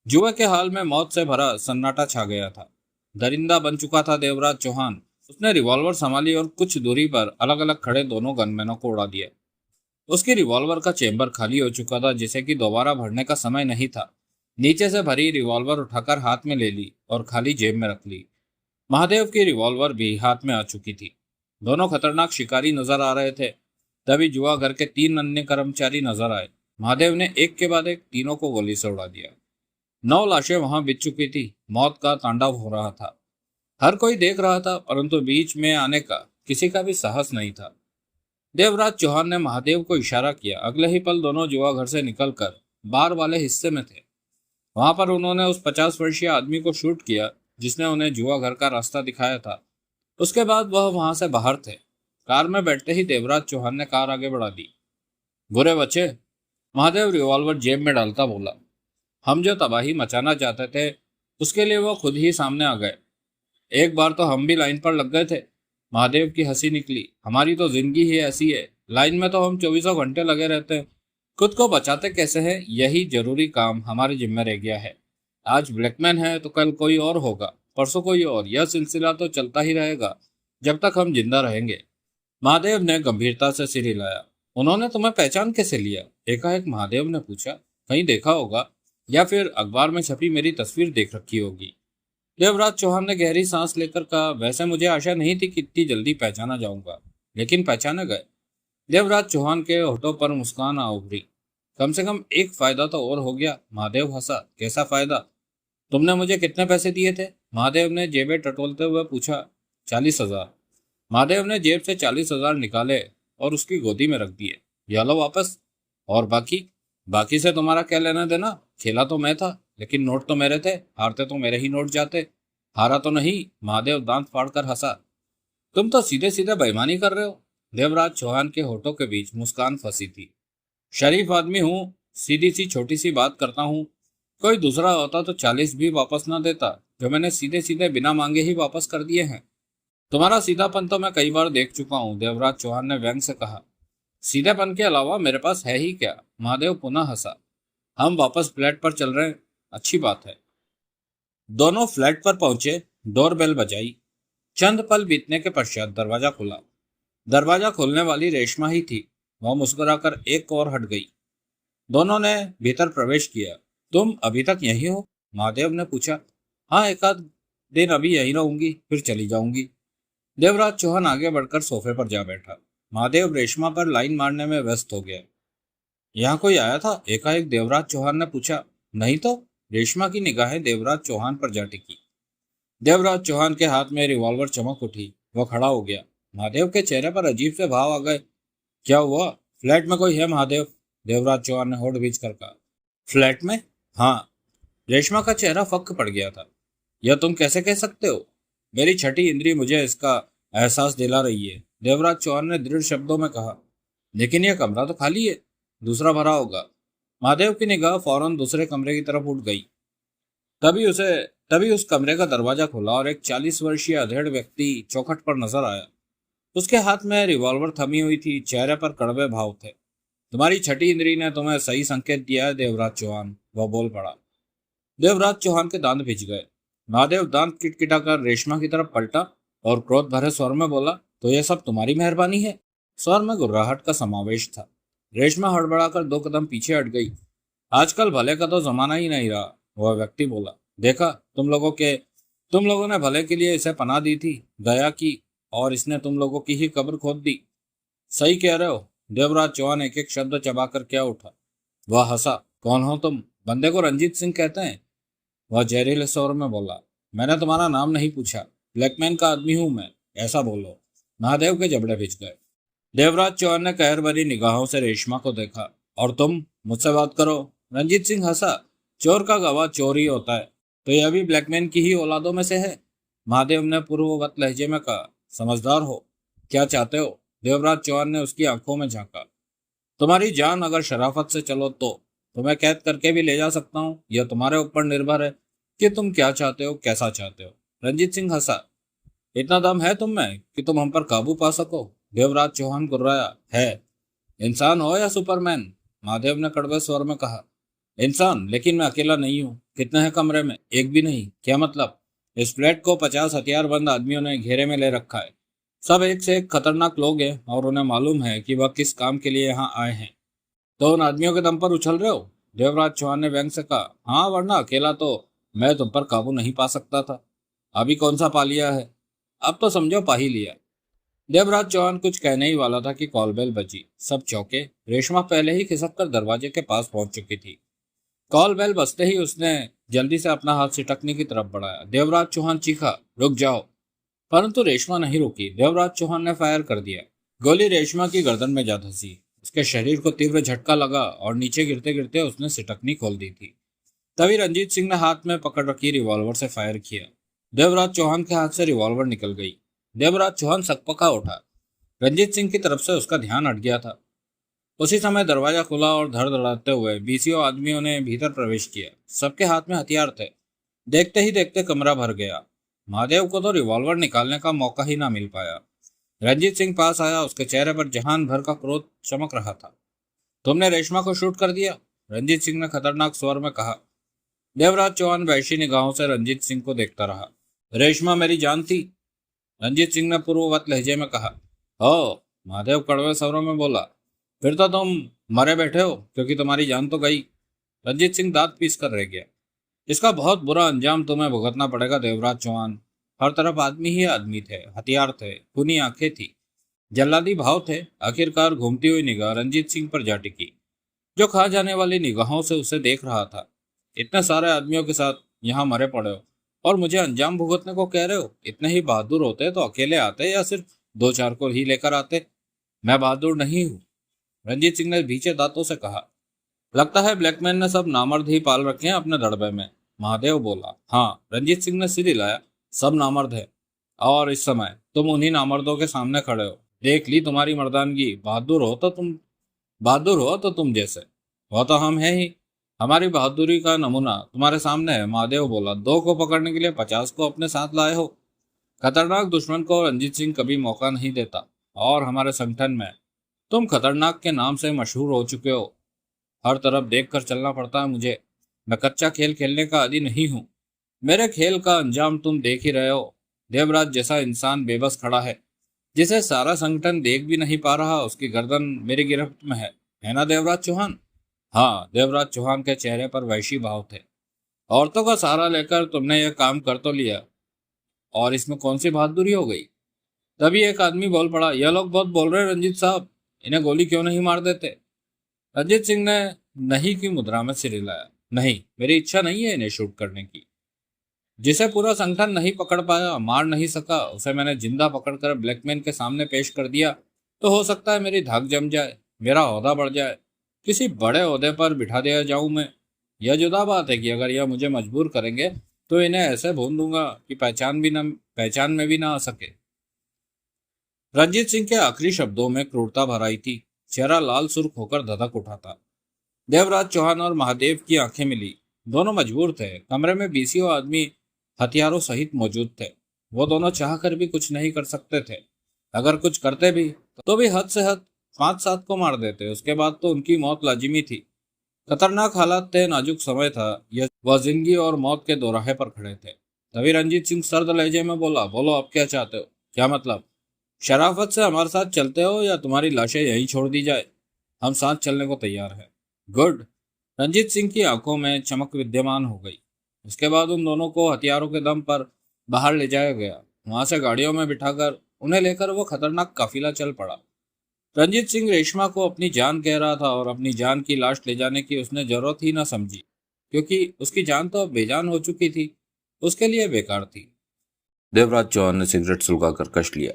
जुए के हाल में मौत से भरा सन्नाटा छा गया था। दरिंदा बन चुका था देवराज चौहान। उसने रिवॉल्वर संभाली और कुछ दूरी पर अलग अलग खड़े दोनों गनमैनों को उड़ा दिया। उसकी रिवॉल्वर का चेंबर खाली हो चुका था, जिसे कि दोबारा भरने का समय नहीं था। नीचे से भरी रिवॉल्वर उठाकर हाथ में ले ली और खाली जेब में रख ली। महादेव की रिवॉल्वर भी हाथ में आ चुकी थी। दोनों खतरनाक शिकारी नजर आ रहे थे। तभी जुआ घर के 3 अन्य कर्मचारी नजर आए। महादेव ने एक के बाद एक तीनों को गोली से उड़ा दिया। 9 लाशें वहां बिछ चुकी थी। मौत का तांडव हो रहा था। हर कोई देख रहा था, परंतु बीच में आने का किसी का भी साहस नहीं था। देवराज चौहान ने महादेव को इशारा किया। अगले ही पल दोनों जुआ घर से निकलकर बार वाले हिस्से में थे। वहां पर उन्होंने उस 50 वर्षीय आदमी को शूट किया जिसने उन्हें जुआ घर का रास्ता दिखाया था। उसके बाद वह वहां से बाहर थे। कार में बैठते ही देवराज चौहान ने कार आगे बढ़ा दी। बुरे बच्चे, महादेव रिवॉल्वर जेब में डालता बोला। हम जो तबाही मचाना चाहते थे उसके लिए वो खुद ही सामने आ गए। एक बार तो हम भी लाइन पर लग गए थे। महादेव की हंसी निकली। हमारी तो जिंदगी ही ऐसी है, लाइन में तो हम 24 घंटे लगे रहते हैं। खुद को बचाते कैसे हैं, यही जरूरी काम हमारे जिम्मे रह गया है। आज ब्लैकमैन है तो कल कोई और होगा, परसों कोई और। यह सिलसिला तो चलता ही रहेगा जब तक हम जिंदा रहेंगे। महादेव ने गंभीरता से सिर हिलाया। उन्होंने तुम्हें पहचान कैसे लिया? एकाएक महादेव ने पूछा। कहीं देखा होगा या फिर अखबार में छपी मेरी तस्वीर देख रखी होगी। देवराज चौहान ने गहरी सांस लेकर कहा, वैसे मुझे आशा नहीं थी कि इतनी जल्दी पहचाना जाऊंगा, लेकिन पहचाने गए। देवराज चौहान के होठों पर मुस्कान आ उभरी। कम से कम एक फायदा तो और हो गया। महादेव हंसा। कैसा फायदा? तुमने मुझे कितने पैसे दिए थे? महादेव ने जेबें टटोलते हुए पूछा। 40,000। महादेव ने जेब से 40,000 निकाले और उसकी गोदी में रख दिए। या लो वापस। और बाकी? बाकी से तुम्हारा क्या लेना देना? खेला तो मैं था, लेकिन नोट तो मेरे थे। हारते तो मेरे ही नोट जाते। हारा तो नहीं। महादेव दांत फाड़कर हंसा। तुम तो सीधे सीधे बेईमानी कर रहे हो। देवराज चौहान के होठों के बीच मुस्कान फंसी थी। शरीफ आदमी हूँ, सीधी सी छोटी सी बात करता हूँ। कोई दूसरा होता तो 40 भी वापस ना देता, जो मैंने सीधे सीधे बिना मांगे ही वापस कर दिए हैं। तुम्हारा सीधापन तो मैं कई बार देख चुका हूँ, देवराज चौहान ने व्यंग से कहा। सीधेपन के अलावा मेरे पास है ही क्या? महादेव पुनः हंसा। हम वापस फ्लैट पर चल रहे हैं। अच्छी बात है। दोनों फ्लैट पर पहुंचे। डोरबेल बजाई। चंद पल बीतने के पश्चात दरवाजा खुला। दरवाजा खोलने वाली रेशमा ही थी। वह मुस्कुराकर एक और हट गई। दोनों ने भीतर प्रवेश किया। तुम अभी तक यहीं हो? महादेव ने पूछा। हाँ, एक आध दिन अभी यहीं रहूंगी, फिर चली जाऊंगी। देवराज चौहान आगे बढ़कर सोफे पर जा बैठा। महादेव रेशमा पर लाइन मारने में व्यस्त हो गया। यहाँ कोई आया था? एकाएक देवराज चौहान ने पूछा। नहीं तो। रेशमा की निगाहें देवराज चौहान पर जा टिकी। देवराज चौहान के हाथ में रिवॉल्वर चमक उठी। वह खड़ा हो गया। महादेव के चेहरे पर अजीब से भाव आ गए। क्या हुआ? फ्लैट में कोई है महादेव? देवराज चौहान ने होठ भींच कर कहा। फ्लैट में? हाँ। रेशमा का चेहरा फक पड़ गया था। यह तुम कैसे कह सकते हो? मेरी छठी इंद्री मुझे इसका एहसास दिला रही है, देवराज चौहान ने दृढ़ शब्दों में कहा। लेकिन यह कमरा तो खाली है, दूसरा भरा होगा। महादेव की निगाह फौरन दूसरे कमरे की तरफ उठ गई। तभी उस कमरे का दरवाजा खुला और एक 40 वर्षीय अधेड़ व्यक्ति चौखट पर नजर आया। उसके हाथ में रिवॉल्वर थमी हुई थी। चेहरे पर कड़वे भाव थे। तुम्हारी छठी इंद्री ने तुम्हें सही संकेत दिया है देवराज चौहान, वह बोल पड़ा। देवराज चौहान के दांत भिज गए। महादेव दांत किटकिटाकर रेशमा की तरफ पलटा और क्रोध भरे स्वर में बोला, तो यह सब तुम्हारी मेहरबानी है? स्वर में गुर्राहट का समावेश था। रेशमा हड़बड़ाकर 2 कदम पीछे हट गई। आजकल भले का तो जमाना ही नहीं रहा, वह व्यक्ति बोला। देखा, तुम लोगों ने भले के लिए इसे पनाह दी थी, दया की, और इसने तुम लोगों की ही कब्र खोद दी। सही कह रहे हो। देवराज चौहान एक एक शब्द चबाकर क्या उठा। वह हंसा। कौन हो तुम? बंदे को रंजीत सिंह कहते हैं, वह जहरीले स्वर में बोला। मैंने तुम्हारा नाम नहीं पूछा। ब्लैकमैन का आदमी हूं मैं, ऐसा बोलो। महादेव के जबड़े भिज गए। देवराज चौहान ने कहर भरी निगाहों से रेशमा को देखा। और तुम मुझसे बात करो। रंजीत सिंह हंसा। चोर का गवाह चोर ही होता है, तो यह भी ब्लैकमैन की ही औलादों में से है, महादेव ने पूर्ववत लहजे में कहा। समझदार हो। क्या चाहते हो? देवराज चौहान ने उसकी आंखों में झांका। तुम्हारी जान, अगर शराफत से चलो तो तुम्हें कैद करके भी ले जा सकता हूं। यह तुम्हारे ऊपर निर्भर है कि तुम क्या चाहते हो, कैसा चाहते हो। रंजीत सिंह हंसा। इतना दम है तुम में कि तुम हम पर काबू पा सको? देवराज चौहान गुर्राया। है। इंसान हो या सुपरमैन? महादेव ने कड़वे स्वर में कहा। इंसान, लेकिन मैं अकेला नहीं हूँ। कितने हैं कमरे में? एक भी नहीं। क्या मतलब? इस फ्लैट को 50 हथियारबंद आदमियों ने घेरे में ले रखा है। सब एक से एक खतरनाक लोग हैं और उन्हें मालूम है कि वह किस काम के लिए यहाँ आए हैं। तो उन आदमियों के दम पर उछल रहे हो? देवराज चौहान ने व्यंग से कहा। हाँ, वरना अकेला तो मैं तुम पर काबू नहीं पा सकता था। अभी कौन सा पा लिया है? अब तो समझो पा ही लिया। देवराज चौहान कुछ कहने ही वाला था कि कॉल बेल बजी। सब चौंके। रेशमा पहले ही खिसक कर दरवाजे के पास पहुंच चुकी थी। कॉल बेल बजते ही उसने जल्दी से अपना हाथ सिटकने की तरफ बढ़ाया। देवराज चौहान चीखा, रुक जाओ! परंतु रेशमा नहीं रुकी। देवराज चौहान ने फायर कर दिया। गोली रेशमा की गर्दन में जा धंसी। उसके शरीर को तीव्र झटका लगा और नीचे गिरते गिरते उसने सिटकनी खोल दी थी। तभी रंजीत सिंह ने हाथ में पकड़ रखी रिवॉल्वर से फायर किया। देवराज चौहान के हाथ से रिवॉल्वर निकल गई। देवराज चौहान सकपका उठा। रंजीत सिंह की तरफ से उसका ध्यान हट गया था। उसी समय दरवाजा खुला और धड़धड़ाते हुए बीसीओ आदमियों ने भीतर प्रवेश किया। सबके हाथ में हथियार थे। देखते ही देखते कमरा भर गया। महादेव को तो रिवॉल्वर निकालने का मौका ही ना मिल पाया। रंजीत सिंह पास आया। उसके चेहरे पर जहान भर का क्रोध चमक रहा था। तुमने रेशमा को शूट कर दिया? रंजीत सिंह ने खतरनाक स्वर में कहा। देवराज चौहान वैशी निगाहों से रंजीत सिंह को देखता रहा। रेशमा मेरी जान थी, रंजीत सिंह ने पूर्ववत लहजे में कहा। ओ, महादेव कड़वे स्वरों में बोला। फिर तो तुम मरे बैठे हो, क्योंकि तुम्हारी जान तो गई। रंजीत सिंह दांत पीस कर रह गया। इसका बहुत बुरा अंजाम तुम्हें भुगतना पड़ेगा देवराज चौहान। हर तरफ आदमी ही आदमी थे, हथियार थे, खूनी आंखें थी, जल्लादी भाव थे। आखिरकार घूमती हुई निगाह रंजीत सिंह पर जा टिकी, जो खा जाने वाली निगाहों से उसे देख रहा था। इतने सारे आदमियों के साथ यहाँ मरे पड़े हो और मुझे अंजाम भुगतने को कह रहे हो? इतने ही बहादुर होते तो अकेले आते या सिर्फ दो चार को ही लेकर आते? मैं बहादुर नहीं हूँ, रंजीत सिंह ने भीचे दांतों से कहा। लगता है ब्लैकमैन ने सब नामर्द ही पाल रखे हैं अपने दड़बे में, महादेव बोला। हाँ, रंजीत सिंह ने सिर हिलाया। सब नामर्द है और इस समय तुम उन्हीं नामर्दों के सामने खड़े हो। देख ली तुम्हारी मर्दानगी। बहादुर हो तो तुम जैसे वो तो हम हैं ही। हमारी बहादुरी का नमूना तुम्हारे सामने है, महादेव बोला। 2 को पकड़ने के लिए 50 को अपने साथ लाए हो। खतरनाक दुश्मन को रंजीत सिंह कभी मौका नहीं देता और हमारे संगठन में तुम खतरनाक के नाम से मशहूर हो चुके हो। हर तरफ देखकर चलना पड़ता है मुझे। मैं कच्चा खेल खेलने का आदी नहीं हूँ। मेरे खेल का अंजाम तुम देख ही रहे हो। देवराज जैसा इंसान बेबस खड़ा है, जिसे सारा संगठन देख भी नहीं पा रहा। उसकी गर्दन मेरी गिरफ्त में है ना देवराज चौहान? हाँ, देवराज चौहान के चेहरे पर वैशी भाव थे। औरतों का सहारा लेकर तुमने यह काम कर तो लिया, और इसमें कौन सी बहादुरी हो गई? तभी एक आदमी बोल पड़ा। यह लोग बहुत बोल रहे हैं रंजीत साहब, इन्हें गोली क्यों नहीं मार देते? रंजीत सिंह ने नहीं की मुद्रा में सिर हिलाया। नहीं, मेरी इच्छा नहीं है इन्हें शूट करने की। जिसे पूरा संगठन नहीं पकड़ पाया, मार नहीं सका, उसे मैंने जिंदा पकड़कर ब्लैकमैन के सामने पेश कर दिया तो हो सकता है मेरी धाक जम जाए, मेरा ओहदा बढ़ जाए, किसी बड़े ओहदे पर बिठा दिया जाऊं मैं। यह जुदा बात है कि अगर यह मुझे मजबूर करेंगे तो इन्हें ऐसे भून दूंगा कि पहचान में भी ना आ सके। रंजीत सिंह के आखिरी शब्दों में क्रूरता भर आई थी। चेहरा लाल सुर्ख होकर धधक उठा था। देवराज चौहान और महादेव की आंखें मिली। दोनों मजबूर थे। कमरे में बीसीओ आदमी हथियारों सहित मौजूद थे। वो दोनों चाहकर भी कुछ नहीं कर सकते थे। अगर कुछ करते भी तो भी हद से हद 5-7 को मार देते। उसके बाद तो उनकी मौत लाजिमी थी। खतरनाक हालात थे, नाजुक समय था। यह वह जिंदगी और मौत के दोराहे पर खड़े थे। तभी रंजीत सिंह सर्द लहजे में बोला। बोलो, अब क्या चाहते हो? क्या मतलब? शराफत से हमारे साथ चलते हो या तुम्हारी लाशें यहीं छोड़ दी जाए? हम साथ चलने को तैयार हैं। गुड। रंजीत सिंह की आंखों में चमक विद्यमान हो गई। उसके बाद उन दोनों को हथियारों के दम पर बाहर ले जाया गया। वहां से गाड़ियों में बिठाकर उन्हें लेकर वो खतरनाक काफिला चल पड़ा। रंजीत सिंह रेशमा को अपनी जान कह रहा था और अपनी जान की लाश ले जाने की उसने जरूरत ही ना समझी, क्योंकि उसकी जान तो अब बेजान हो चुकी थी, उसके लिए बेकार थी। देवराज चौहान ने सिगरेट सुलगाकर कश लिया।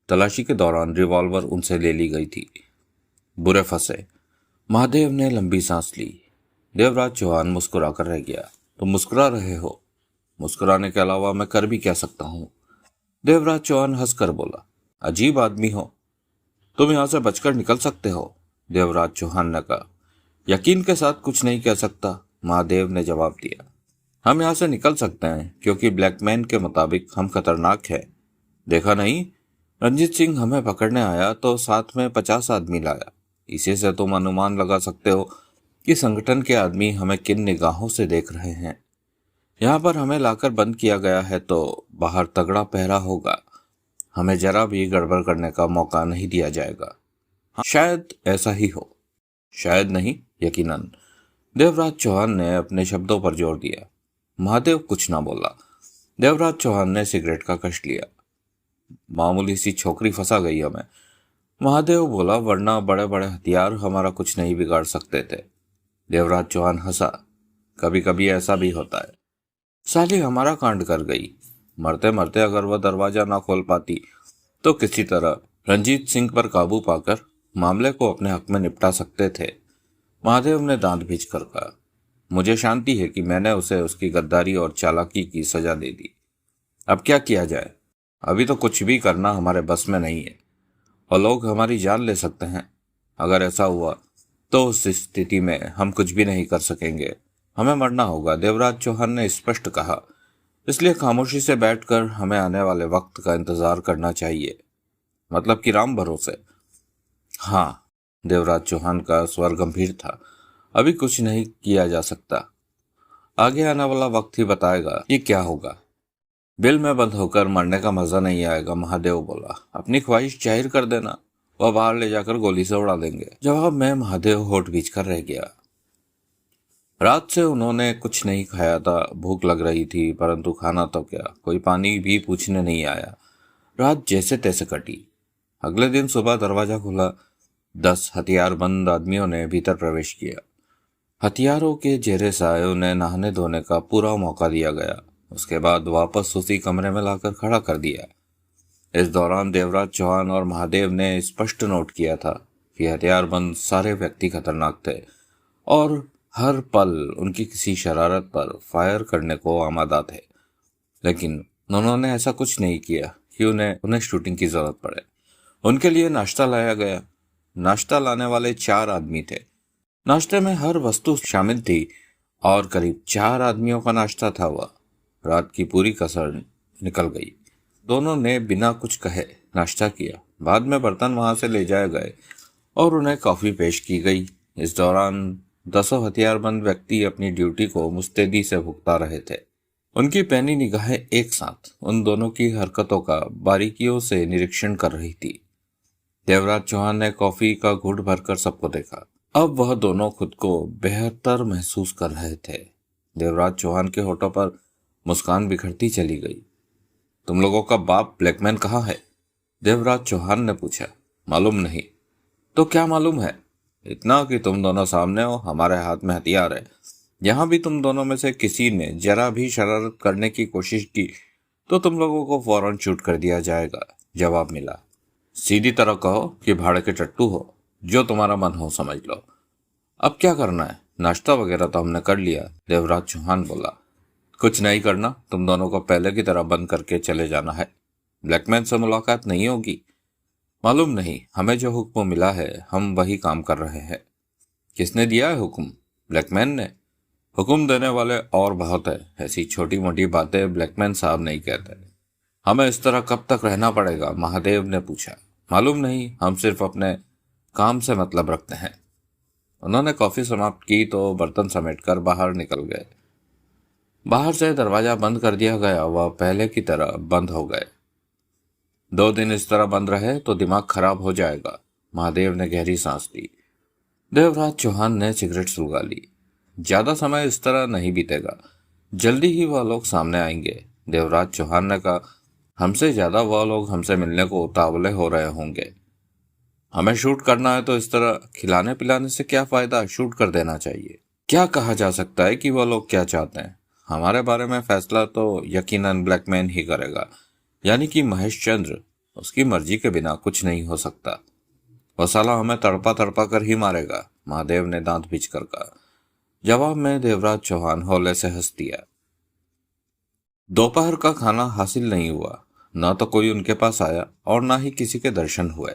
तलाशी के दौरान रिवॉल्वर उनसे ले ली गई थी। बुरे फंसे। महादेव ने लंबी सांस ली। देवराज चौहान मुस्कुराकर रह गया। तुम मुस्कुरा रहे हो? मुस्कुराने के अलावा मैं कर भी क्या सकता हूँ? देवराज चौहान हंसकर बोला। अजीब आदमी हो, तुम यहां से बचकर निकल सकते हो? देवराज चौहान ने कहा। यकीन के साथ कुछ नहीं कह सकता, महादेव ने जवाब दिया। हम यहां से निकल सकते हैं क्योंकि ब्लैकमैन के मुताबिक हम खतरनाक हैं। देखा नहीं, रंजीत सिंह हमें पकड़ने आया तो साथ में 50 आदमी लाया। इसी से तुम अनुमान लगा सकते हो कि संगठन के आदमी हमें किन निगाहों से देख रहे हैं। यहाँ पर हमें लाकर बंद किया गया है तो बाहर तगड़ा पहरा होगा। हमें जरा भी गड़बड़ करने का मौका नहीं दिया जाएगा। हाँ, शायद ऐसा ही हो, शायद नहीं, यकीनन। देवराज चौहान ने अपने शब्दों पर जोर दिया। महादेव कुछ ना बोला। देवराज चौहान ने सिगरेट का कश लिया। मामूली सी छोकरी फंसा गई हमें, महादेव बोला, वरना बड़े बड़े हथियार हमारा कुछ नहीं बिगाड़ सकते थे। देवराज चौहान हंसा। कभी कभी ऐसा भी होता है। साली हमारा कांड कर गई। मरते मरते अगर वह दरवाजा ना खोल पाती तो किसी तरह रंजीत सिंह पर काबू पाकर मामले को अपने हक में निपटा सकते थे। महादेव ने दांत भींच कर कहा, मुझे शांति है कि मैंने उसे उसकी गद्दारी और चालाकी की सजा दे दी। अब क्या किया जाए? अभी तो कुछ भी करना हमारे बस में नहीं है और लोग हमारी जान ले सकते हैं। अगर ऐसा हुआ तो उस स्थिति में हम कुछ भी नहीं कर सकेंगे। हमें मरना होगा, देवराज चौहान ने स्पष्ट कहा। इसलिए खामोशी से बैठकर हमें आने वाले वक्त का इंतजार करना चाहिए। मतलब कि राम भरोसे। हाँ, देवराज चौहान का स्वर गंभीर था। अभी कुछ नहीं किया जा सकता। आगे आने वाला वक्त ही बताएगा कि क्या होगा। बिल में बंद होकर मरने का मजा नहीं आएगा, महादेव बोला। अपनी ख्वाहिश जाहिर कर देना, वह बाहर ले जाकर गोली से उड़ा देंगे। जवाब में महादेव होठ भींच कर रह गया। रात से उन्होंने कुछ नहीं खाया था। भूख लग रही थी, परंतु खाना तो क्या, कोई पानी भी पूछने नहीं आया। रात जैसे तैसे कटी। अगले दिन सुबह दरवाजा खुला। 10 हथियारबंद आदमियों ने भीतर प्रवेश किया। हथियारों के जेरे साए उन्हें नहाने धोने का पूरा मौका दिया गया। उसके बाद वापस उसी कमरे में लाकर खड़ा कर दिया। इस दौरान देवराज चौहान और महादेव ने स्पष्ट नोट किया था कि हथियारबंद सारे व्यक्ति खतरनाक थे और हर पल उनकी किसी शरारत पर फायर करने को आमादा थे। लेकिन उन्होंने ऐसा कुछ नहीं किया कि उन्हें शूटिंग की जरूरत पड़े। उनके लिए नाश्ता लाया गया। नाश्ता लाने वाले 4 आदमी थे। नाश्ते में हर वस्तु शामिल थी और करीब 4 आदमियों का नाश्ता था वह। रात की पूरी कसर निकल गई। दोनों ने बिना कुछ कहे नाश्ता किया। बाद में बर्तन वहां से ले जाए गए और उन्हें कॉफी पेश की गई। इस दौरान 10 हथियारबंद व्यक्ति अपनी ड्यूटी को मुस्तैदी से भुगता रहे थे। उनकी पैनी निगाहें एक साथ उन दोनों की हरकतों का बारीकियों से निरीक्षण कर रही थी। देवराज चौहान ने कॉफी का घूंट भरकर सबको देखा। अब वह दोनों खुद को बेहतर महसूस कर रहे थे। देवराज चौहान के होठों पर मुस्कान बिखरती चली गई। तुम लोगों का बाप ब्लैकमैन कहाँ है? देवराज चौहान ने पूछा। मालूम नहीं। तो क्या मालूम है? इतना कि तुम दोनों सामने हो, हमारे हाथ में हथियार है। यहां भी तुम दोनों में से किसी ने जरा भी शरारत करने की कोशिश की तो तुम लोगों को फौरन शूट कर दिया जाएगा। जवाब मिला। सीधी तरह कहो कि भाड़े के टट्टू हो, जो तुम्हारा मन हो समझ लो। अब क्या करना है? नाश्ता वगैरह तो हमने कर लिया, देवराज चौहान बोला। कुछ नहीं करना, तुम दोनों को पहले की तरह बंद करके चले जाना है। ब्लैकमैन से मुलाकात नहीं होगी। मालूम नहीं, हमें जो हुक्म मिला है हम वही काम कर रहे हैं। किसने दिया है हुक्म? ब्लैकमैन ने। हुक्म देने वाले और बहुत है। ऐसी छोटी मोटी बातें ब्लैकमैन साहब नहीं कहते। हमें इस तरह कब तक रहना पड़ेगा? महादेव ने पूछा। मालूम नहीं, हम सिर्फ अपने काम से मतलब रखते हैं। उन्होंने कॉफी समाप्त की तो बर्तन समेटकर बाहर निकल गए। बाहर से दरवाजा बंद कर दिया गया। वह पहले की तरह बंद हो गए। 2 दिन इस तरह बंद रहे तो दिमाग खराब हो जाएगा। महादेव ने गहरी सांस ली। देवराज चौहान ने सिगरेट सुलगा ली। ज्यादा समय इस तरह नहीं बीतेगा। जल्दी ही वह लोग सामने आएंगे। देवराज चौहान ने कहा, हमसे ज्यादा वह लोग हमसे मिलने को उतावले हो रहे होंगे। हमें शूट करना है तो इस तरह खिलाने पिलाने से क्या फायदा? शूट कर देना चाहिए। क्या कहा जा सकता है कि वह लोग क्या चाहते हैं? हमारे बारे में फैसला तो यकीनन ब्लैकमैन ही करेगा, यानी कि महेश चंद्र। उसकी मर्जी के बिना कुछ नहीं हो सकता। वह साला हमें तड़पा तड़पा कर ही मारेगा, महादेव ने दांत भींच कर कहा। जवाब में देवराज चौहान हौले से हंस दिया। दोपहर का खाना हासिल नहीं हुआ। न तो कोई उनके पास आया और न ही किसी के दर्शन हुए।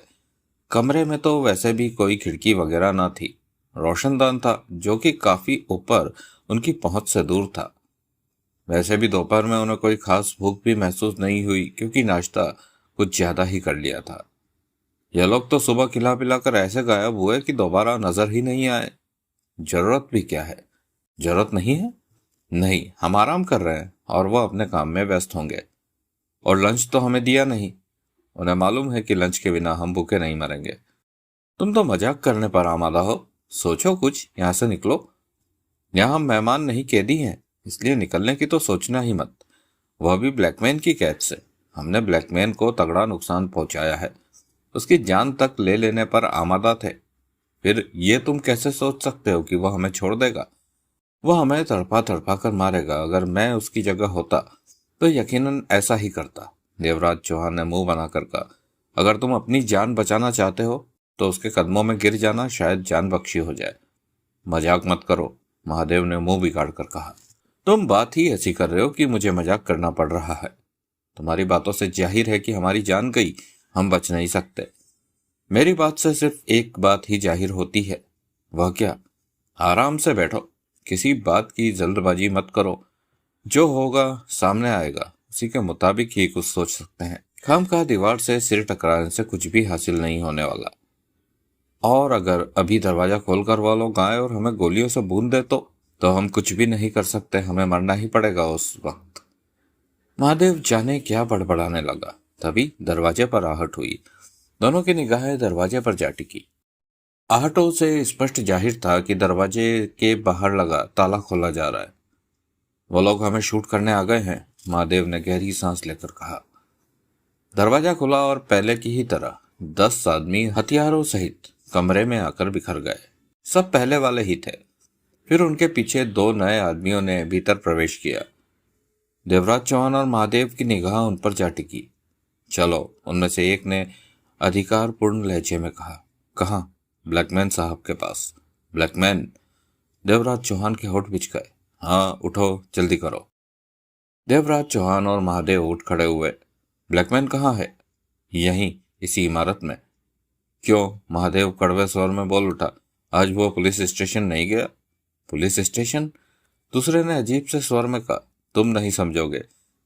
कमरे में तो वैसे भी कोई खिड़की वगैरह न थी। रोशनदान था जो कि काफी ऊपर उनकी पहुंच से दूर था। वैसे भी दोपहर में उन्हें कोई खास भूख भी महसूस नहीं हुई, क्योंकि नाश्ता कुछ ज्यादा ही कर लिया था। यह लोग तो सुबह खिला पिला कर ऐसे गायब हुए कि दोबारा नजर ही नहीं आए। जरूरत भी क्या है? जरूरत नहीं है? नहीं, हम आराम कर रहे हैं और वह अपने काम में व्यस्त होंगे। और लंच तो हमें दिया नहीं। उन्हें मालूम है कि लंच के बिना हम भूखे नहीं मरेंगे। तुम तो मजाक करने पर आमादा हो, सोचो कुछ, यहाँ से निकलो। यहाँ हम मेहमान नहीं कैदी हैं, इसलिए निकलने की तो सोचना ही मत, वह भी ब्लैकमैन की कैद से। हमने ब्लैकमैन को तगड़ा नुकसान पहुंचाया है, उसकी जान तक ले लेने पर आमादा थे। फिर ये तुम कैसे सोच सकते हो कि वह हमें छोड़ देगा? वह हमें तड़पा तड़पा कर मारेगा। अगर मैं उसकी जगह होता तो यकीनन ऐसा ही करता। देवराज चौहान ने मुंह बनाकर कहा, अगर तुम अपनी जान बचाना चाहते हो तो उसके कदमों में गिर जाना, शायद जान बख्शी हो जाए। मजाक मत करो, महादेव ने मुंह बिगाड़ कर कहा। तुम बात ही ऐसी कर रहे हो कि मुझे मजाक करना पड़ रहा है। तुम्हारी बातों से जाहिर है कि हमारी जान गई, हम बच नहीं सकते। मेरी बात से सिर्फ एक बात ही जाहिर होती है। वह क्या? आराम से बैठो, किसी बात की जल्दबाजी मत करो। जो होगा सामने आएगा, उसी के मुताबिक ही कुछ सोच सकते हैं। खामखा दीवार से सिर टकराने से कुछ भी हासिल नहीं होने वाला। और अगर अभी दरवाजा खोलकर वो लोग आए और हमें गोलियों से बूंद दे तो हम कुछ भी नहीं कर सकते, हमें मरना ही पड़ेगा उस वक्त। महादेव जाने क्या बड़बड़ाने लगा। तभी दरवाजे पर आहट हुई। दोनों की निगाहें दरवाजे पर जा टिकी। आहटों से स्पष्ट जाहिर था कि दरवाजे के बाहर लगा ताला खोला जा रहा है। वो लोग हमें शूट करने आ गए हैं, महादेव ने गहरी सांस लेकर कहा। दरवाजा खुला और पहले की ही तरह 10 आदमी हथियारों सहित कमरे में आकर बिखर गए। सब पहले वाले ही थे। फिर उनके पीछे 2 नए आदमियों ने भीतर प्रवेश किया। देवराज चौहान और महादेव की निगाह उन पर जा टिकी। चलो, उनमें से एक ने अधिकारपूर्ण लहजे में कहा। कहाँ? ब्लैकमैन साहब के पास। ब्लैकमैन? देवराज चौहान के होठ बिछ गए। हाँ, उठो, जल्दी करो। देवराज चौहान और महादेव उठ खड़े हुए। ब्लैकमैन कहाँ है? यहीं, इसी इमारत में। क्यों? महादेव कड़वे स्वर में बोल उठा। आज वो पुलिस स्टेशन नहीं गया? Police station? दूसरे ने अजीब से स्वर में कहा। तुम नहीं समझोगे,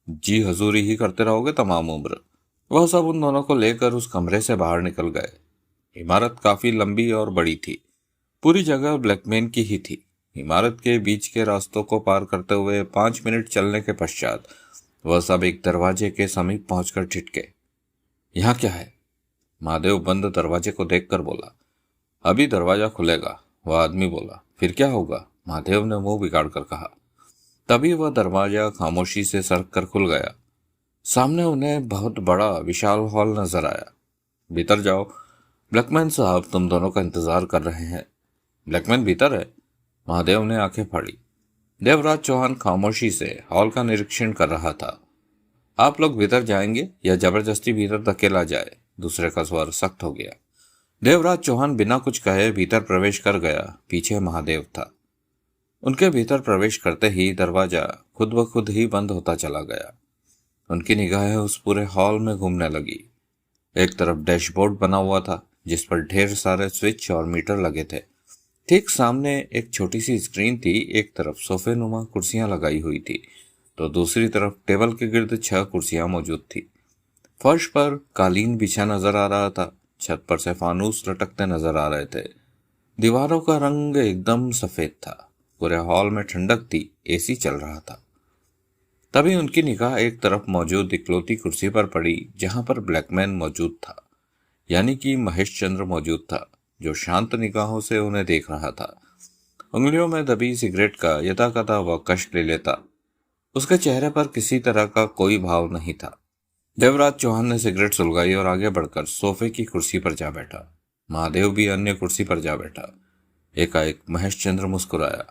जी हजूरी ही करते रहोगे तमाम उम्र। वह सब उन दोनों को लेकर उस कमरे से बाहर निकल गए। इमारत काफी लंबी और बड़ी थी। पूरी जगह ब्लैकमैन की ही थी। इमारत के बीच के रास्तों को पार करते हुए 5 मिनट चलने के पश्चात वह सब एक दरवाजे के समीप पहुंचकर ठिठके। यहाँ क्या है? महादेव बंद दरवाजे को देखकर बोला। अभी दरवाजा खुलेगा, वह आदमी बोला। फिर क्या होगा? महादेव ने मुंह बिगाड़ कर कहा। तभी वह दरवाजा खामोशी से सरक कर खुल गया। सामने उन्हें बहुत बड़ा विशाल हॉल नजर आया। भीतर जाओ, ब्लैकमैन साहब तुम दोनों का इंतजार कर रहे हैं। ब्लैकमैन भीतर है? महादेव ने आंखें फाड़ी। देवराज चौहान खामोशी से हॉल का निरीक्षण कर रहा था। आप लोग भीतर जाएंगे या जबरदस्ती भीतर धकेला जाए? दूसरे का स्वर सख्त हो गया। देवराज चौहान बिना कुछ कहे भीतर प्रवेश कर गया। पीछे महादेव था। उनके भीतर प्रवेश करते ही दरवाजा खुद ब खुद ही बंद होता चला गया। उनकी निगाहें उस पूरे हॉल में घूमने लगी। एक तरफ डैशबोर्ड बना हुआ था जिस पर ढेर सारे स्विच और मीटर लगे थे। ठीक सामने एक छोटी सी स्क्रीन थी। एक तरफ सोफे नुमा कुर्सियां लगाई हुई थी तो दूसरी तरफ टेबल के गिर्द 6 कुर्सियां मौजूद थी। फर्श पर कालीन बिछा नजर आ रहा था। छत पर से फानूस लटकते नजर आ रहे थे। दीवारों का रंग एकदम सफेद था। पूरे हॉल में ठंडक थी। एसी चल रहा था। तभी उनकी निगाह एक तरफ मौजूद इकलौती कुर्सी पर पड़ी जहां पर ब्लैकमैन मौजूद था, यानी कि महेश चंद्र मौजूद था, जो शांत निगाहों से उन्हें देख रहा था। उंगलियों में दबी सिगरेट का यथाकथा वह कष्ट ले लेता। उसके चेहरे पर किसी तरह का कोई भाव नहीं था। देवराज चौहान ने सिगरेट सुलगाई और आगे बढ़कर सोफे की कुर्सी पर जा बैठा। महादेव भी अन्य कुर्सी पर जा बैठा। एकाएक महेश चंद्र मुस्कुराया।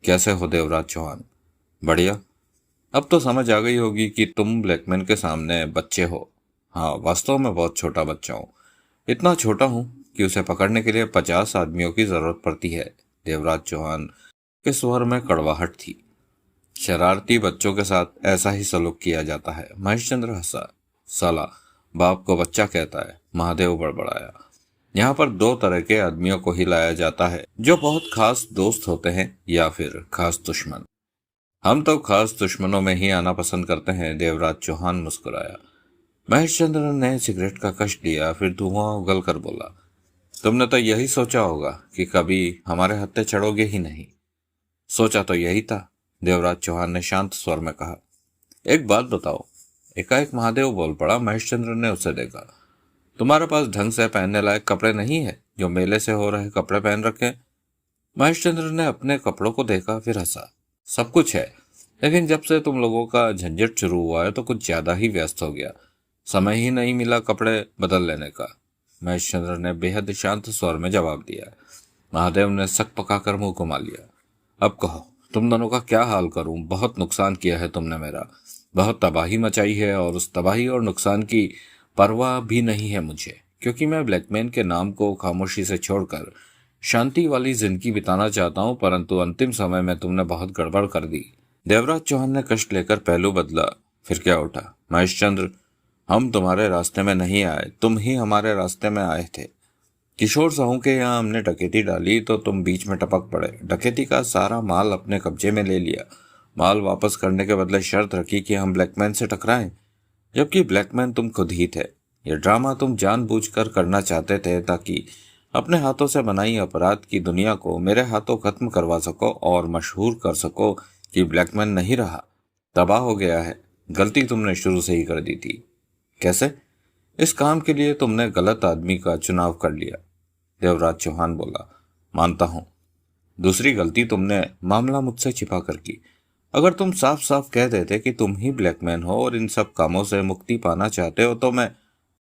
कैसे हो देवराज चौहान? बढ़िया। अब तो समझ आ गई होगी कि तुम ब्लैकमैन के सामने बच्चे हो। हाँ, वास्तव में बहुत छोटा बच्चा हूँ। इतना छोटा हूँ कि उसे पकड़ने के लिए 50 आदमियों की जरूरत पड़ती है। देवराज चौहान के स्वर में कड़वाहट थी। शरारती बच्चों के साथ ऐसा ही सलूक किया जाता है। महेश चंद्र हंसा। साला, बाप को बच्चा कहता है। महादेव बड़बड़ाया। यहाँ पर 2 तरह के आदमियों को ही लाया जाता है, जो बहुत खास दोस्त होते हैं या फिर खास दुश्मन। हम तो खास दुश्मनों में ही आना पसंद करते हैं। देवराज चौहान मुस्कुराया। महेश चंद्र ने सिगरेट का कश लिया, फिर धुआं उगल कर बोला। तुमने तो यही सोचा होगा कि कभी हमारे हत्थे चढ़ोगे ही नहीं। सोचा तो यही था, देवराज चौहान ने शांत स्वर में कहा। एक बात बताओ, एकाएक महादेव बोल पड़ा। महेशचंद्र ने उसे देखा। तुम्हारे पास ढंग से पहनने लायक कपड़े नहीं है, जो मेले से हो रहे कपड़े पहन रखे। महेशचंद्र ने अपने कपड़ों को देखा, फिर हंसा। सब कुछ है, लेकिन जब से तुम लोगों का झंझट शुरू हुआ है तो कुछ ज्यादा ही व्यस्त हो गया। समय ही नहीं मिला कपड़े बदल लेने का। महेशचंद्र ने बेहद शांत स्वर में जवाब दिया। महादेव ने सक पकाकर मुंह घुमा लिया। अब कहो, तुम दोनों का क्या हाल करूं? बहुत नुकसान किया है तुमने मेरा, बहुत तबाही मचाई है, और उस तबाही और नुकसान की परवाह भी नहीं है मुझे, क्योंकि मैं ब्लैकमैन के नाम को खामोशी से छोड़कर शांति वाली जिंदगी बिताना चाहता हूं, परंतु अंतिम समय में तुमने बहुत गड़बड़ कर दी। देवराज चौहान ने कष्ट लेकर पहलू बदला, फिर क्या उठा। महेशचंद्र, हम तुम्हारे रास्ते में नहीं आए, तुम ही हमारे रास्ते में आए थे। किशोर साहू के यहाँ हमने डकैती डाली तो तुम बीच में टपक पड़े। डकैती का सारा माल अपने कब्जे में ले लिया। माल वापस करने के बदले शर्त रखी कि हम ब्लैकमैन से टकराएं, जबकि ब्लैकमैन तुम खुद ही थे। यह ड्रामा तुम जानबूझकर करना चाहते थे ताकि अपने हाथों से बनाई अपराध की दुनिया को मेरे हाथों खत्म करवा सको और मशहूर कर सको कि ब्लैकमैन नहीं रहा, तबाह हो गया है। गलती तुमने शुरू से ही कर दी थी। कैसे? इस काम के लिए तुमने गलत आदमी का चुनाव कर लिया। देवराज चौहान बोला, मानता हूं। दूसरी गलती तुमने मामला मुझसे छिपा कर की। अगर तुम साफ साफ कह देते कि तुम ही ब्लैकमैन हो और इन सब कामों से मुक्ति पाना चाहते हो तो मैं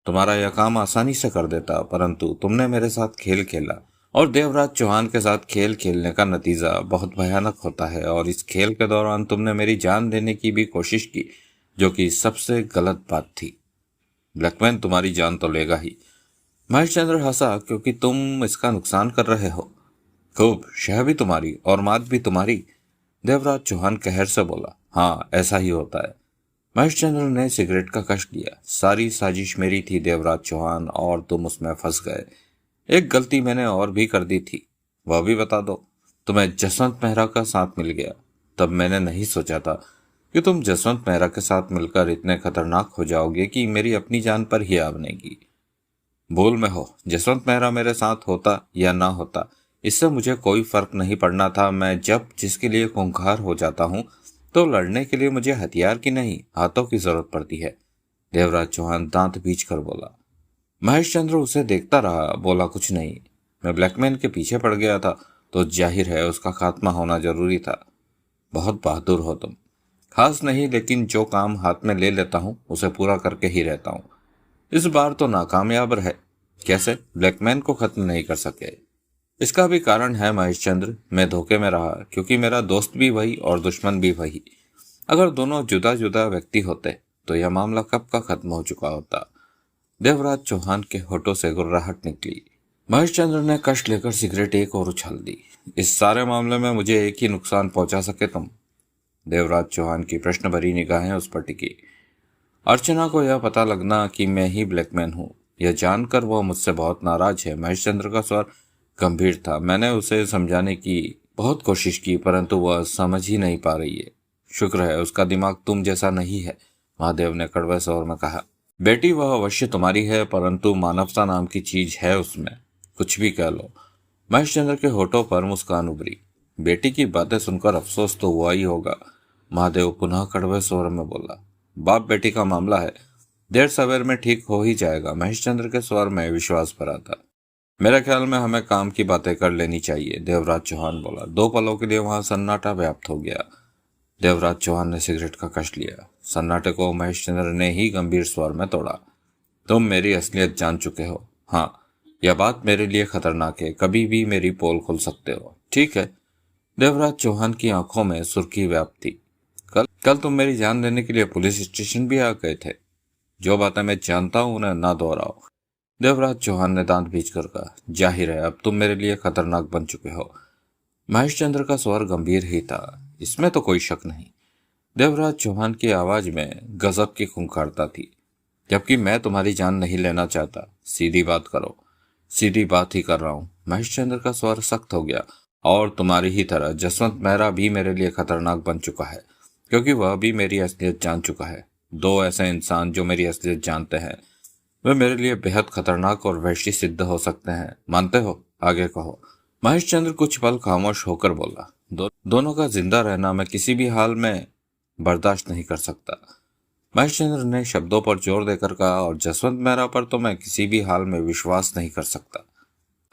तुम्हारा यह काम आसानी से कर देता, परंतु तुमने मेरे साथ खेल खेला, और देवराज चौहान के साथ खेल खेलने का नतीजा बहुत भयानक होता है। और इस खेल के दौरान तुमने मेरी जान देने की भी कोशिश की, जो कि सबसे गलत बात थी। ब्लैकमैन तुम्हारी जान तो लेगा ही। महेशचंद्र हंसा, क्योंकि तुम इसका नुकसान कर रहे हो। खूब, शह भी तुम्हारी और मात भी तुम्हारी। देवराज चौहान कहर से बोला, हाँ ऐसा ही होता है। महेशचंद्र ने सिगरेट का कश लिया। सारी साजिश मेरी थी देवराज चौहान, और तुम उसमें फंस गए। एक गलती मैंने और भी कर दी थी, वह भी बता दो। तुम्हें जसवंत मेहरा का साथ मिल गया। तब मैंने नहीं सोचा था कि तुम जसवंत मेहरा के साथ मिलकर इतने खतरनाक हो जाओगे कि मेरी अपनी जान पर ही आ बनेगी। भूल में हो, जसवंत मेहरा मेरे साथ होता या ना होता, इससे मुझे कोई फर्क नहीं पड़ना था। मैं जब जिसके लिए खूंखार हो जाता हूँ तो लड़ने के लिए मुझे हथियार की नहीं, हाथों की जरूरत पड़ती है। देवराज चौहान दांत बींच कर बोला। महेशचंद्र उसे देखता रहा, बोला कुछ नहीं। मैं ब्लैकमैन के पीछे पड़ गया था तो जाहिर है उसका खात्मा होना जरूरी था। बहुत बहादुर हो तुम। खास नहीं, लेकिन जो काम हाथ में ले लेता हूँ उसे पूरा करके ही रहता हूँ। इस बार तो नाकामयाब रहे। कैसे? ब्लैकमैन को खत्म नहीं कर सके। इसका भी कारण है महेशचंद्र, मैं धोखे में रहा, क्योंकि मेरा दोस्त भी वही और दुश्मन भी वही। अगर दोनों जुदा जुदा व्यक्ति होते तो यह मामला कब का खत्म हो चुका होता। देवराज चौहान के होठों से गुर्राहट निकली। महेशचंद्र ने कष्ट लेकर सिगरेट एक और उछाल दी। इस सारे मामले में मुझे एक ही नुकसान पहुंचा सके तुम। देवराज चौहान की प्रश्न भरी निगाहें उस पर टिकी। अर्चना को यह पता लगना कि मैं ही ब्लैकमैन हूँ, यह जानकर वह मुझसे बहुत नाराज है। महेशचंद्र का स्वर गंभीर था। मैंने उसे समझाने की बहुत कोशिश की, परंतु वह समझ ही नहीं पा रही है। शुक्र है उसका दिमाग तुम जैसा नहीं है, महादेव ने कड़वे स्वर में कहा। बेटी, वह अवश्य तुम्हारी है, परंतु मानवता नाम की चीज है उसमें, कुछ भी कह लो। महेशचंद्र के होठों पर मुस्कान उभरी। बेटी की बातें सुनकर अफसोस तो हुआ ही होगा, महादेव पुनः कड़वे स्वर में बोला। बाप बेटी का मामला है, देर सवेर में ठीक हो ही जाएगा। महेशचंद्र के स्वर में विश्वास भरा था। मेरे ख्याल में हमें काम की बातें कर लेनी चाहिए, देवराज चौहान बोला। 2 पलों के लिए वहां सन्नाटा व्याप्त हो गया। देवराज चौहान ने सिगरेट का कश लिया। सन्नाटे को महेशचंद्र ने ही गंभीर स्वर में तोड़ा। तुम मेरी असलियत जान चुके हो। हाँ, यह बात मेरे लिए खतरनाक है, कभी भी मेरी पोल खोल सकते हो। ठीक है। देवराज चौहान की आंखों में सुर्खी व्याप्त थी। कल तुम मेरी जान लेने के लिए पुलिस स्टेशन भी आ गए थे। जो बातें मैं जानता हूं उन्हें ना दोहराओ। देवराज चौहान ने दांत भींचकर कहा। जाहिर है अब तुम मेरे लिए खतरनाक बन चुके हो। महेशचंद्र का स्वर गंभीर ही था, इसमें तो कोई शक नहीं। देवराज चौहान की आवाज में गजब की खूंखारता थी। जबकि मैं तुम्हारी जान नहीं लेना चाहता, सीधी बात करो। सीधी बात ही कर रहा हूं। महेशचंद्र का स्वर सख्त हो गया। और तुम्हारी ही तरह जसवंत मेहरा भी मेरे लिए खतरनाक बन चुका है, क्योंकि वह भी मेरी असलियत जान चुका है। 2 ऐसे इंसान जो मेरी असलियत जानते हैं, वे मेरे लिए बेहद खतरनाक और वहशी सिद्ध हो सकते हैं। मानते हो? आगे कहो। महेशचंद्र कुछ पल खामोश होकर बोला। दोनों का जिंदा रहना मैं किसी भी हाल में बर्दाश्त नहीं कर सकता। महेशचंद्र ने शब्दों पर जोर देकर कहा, और जसवंत मेहरा पर तो मैं किसी भी हाल में विश्वास नहीं कर सकता।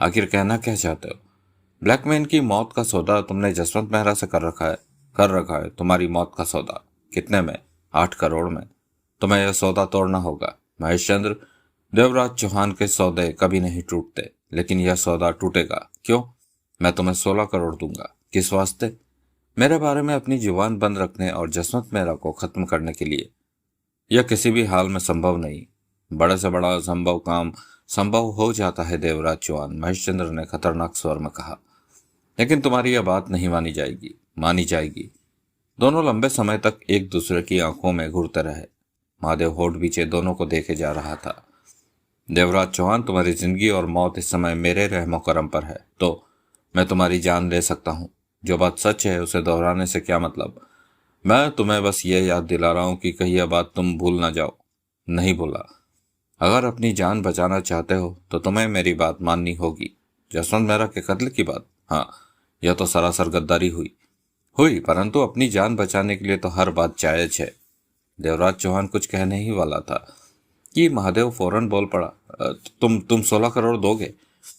आखिर कहना क्या चाहते हो? ब्लैकमैन की मौत का सौदा तुमने जसवंत मेहरा से कर रखा है। तुम्हारी मौत का सौदा कितने में? 8 करोड़ में। तुम्हें यह सौदा तोड़ना होगा महेशचंद्र। देवराज चौहान के सौदे कभी नहीं टूटते, लेकिन यह सौदा टूटेगा। क्यों? मैं तुम्हें 16 करोड़ दूंगा। किस वास्ते? मेरे बारे में अपनी जुबान बंद रखने और जसवंत मेहरा को खत्म करने के लिए। यह किसी भी हाल में संभव नहीं। बड़े से बड़ा संभव काम संभव हो जाता है देवराज चौहान, महेशचंद्र ने खतरनाक स्वर में कहा। लेकिन तुम्हारी यह बात नहीं मानी जाएगी। दोनों लंबे समय तक एक दूसरे की आंखों में घूरते रहे। महादेव होठ बीचे दोनों को देखे जा रहा था। देवराज चौहान, तुम्हारी जिंदगी और मौत इस समय मेरे रहमो करम पर है, तो मैं तुम्हारी जान ले सकता हूँ। जो बात सच है उसे दोहराने से क्या मतलब? मैं तुम्हें बस ये याद दिला रहा हूं कि कहीं यह बात तुम भूल ना जाओ। नहीं भूला। अगर अपनी जान बचाना चाहते हो तो तुम्हें मेरी बात माननी होगी। जसवंत मेहरा के कत्ल की बात, हाँ, यह तो सरासर गद्दारी हुई, परंतु अपनी जान बचाने के लिए तो हर बात जायज है। देवराज चौहान कुछ कहने ही वाला था कि महादेव फौरन बोल पड़ा, तुम 16 करोड़ दोगे?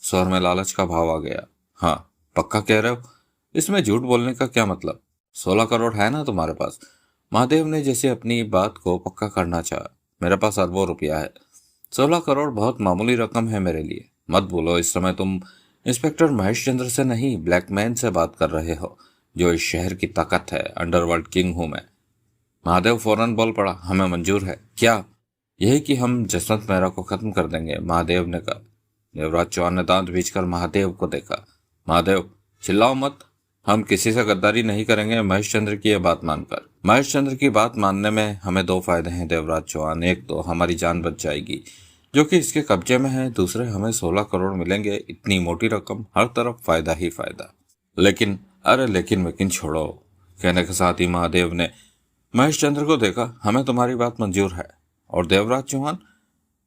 स्वर में लालच का भाव आ गया। हाँ, पक्का कह रहे हो? इसमें झूठ बोलने का क्या मतलब? 16 करोड़ है ना तुम्हारे पास? महादेव ने जैसे अपनी बात को पक्का करना चाहा। मेरे पास अरबों रुपया है। 16 करोड़ बहुत मामूली रकम है मेरे लिए। मत बोलो, इस समय तुम इंस्पेक्टर महेशचंद्र से नहीं, ब्लैकमैन से बात कर रहे हो, जो इस शहर की ताकत है। अंडरवर्ल्ड किंग हूं मैं। महादेव फौरन बोल पड़ा, हमें मंजूर है। क्या? यही कि हम जसवंत मेहरा को खत्म कर देंगे, महादेव ने कहा। देवराज चौहान ने दांत भींचकर महादेव को देखा। महादेव, चिल्लाओ मत। हम किसी से गद्दारी नहीं करेंगे महेशचंद्र की यह बात मानकर। महेशचंद्र की बात मानने में हमें 2 फायदे हैं देवराज चौहान। एक तो हमारी जान बच जाएगी, जो कि इसके कब्जे में है। दूसरे, हमें 16 करोड़ मिलेंगे। इतनी मोटी रकम, हर तरफ फायदा ही फायदा। लेकिन छोड़ो। कहने के साथ ही महादेव ने महेशचंद्र को देखा। हमें तुम्हारी बात मंजूर है। और देवराज चौहान?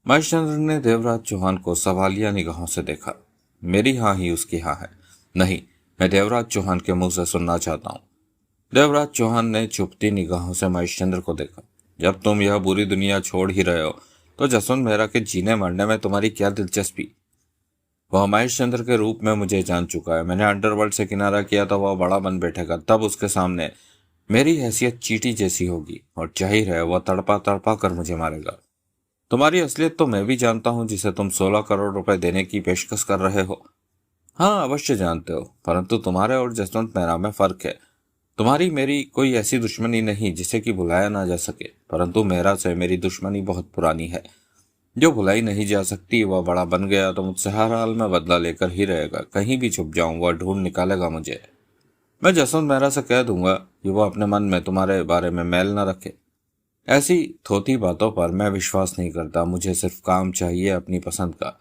महेशचंद्र ने देवराज चौहान को सवालिया निगाहों से देखा। मेरी हाँ ही उसकी हाँ है। नहीं, मैं देवराज चौहान के मुंह से सुनना चाहता हूँ। देवराज चौहान ने चुपती निगाहों से महेशचंद्र को देखा। जब तुम यह बुरी दुनिया छोड़ ही रहे हो तो जसवंत मेहरा के जीने मरने में तुम्हारी क्या दिलचस्पी? वह महेशचंद्र के रूप में मुझे जान चुका है। मैंने अंडरवर्ल्ड से किनारा किया तो वह बड़ा बन बैठेगा, तब उसके सामने मेरी हैसियत चींटी जैसी होगी, और जाहिर है वह तड़पा तड़पा कर मुझे मारेगा। तुम्हारी असलियत तो मैं भी जानता हूँ, जिसे तुम 16 करोड़ रुपए देने की पेशकश कर रहे हो। हाँ, अवश्य जानते हो, परंतु तुम्हारे और जसवंत मेहरा में फर्क है। तुम्हारी मेरी कोई ऐसी दुश्मनी नहीं जिसे कि भुलाया ना जा सके, परंतु मेहरा से मेरी दुश्मनी बहुत पुरानी है, जो भुलाई नहीं जा सकती। वह बड़ा बन गया तो मुझसे हर हाल में बदला लेकर ही रहेगा। कहीं भी छुप जाऊं वह ढूंढ निकालेगा मुझे। मैं जसवंत मेहरा से कह दूंगा कि वह अपने मन में तुम्हारे बारे में मैल न रखे। ऐसी थोथी बातों पर मैं विश्वास नहीं करता। मुझे सिर्फ काम चाहिए अपनी पसंद का।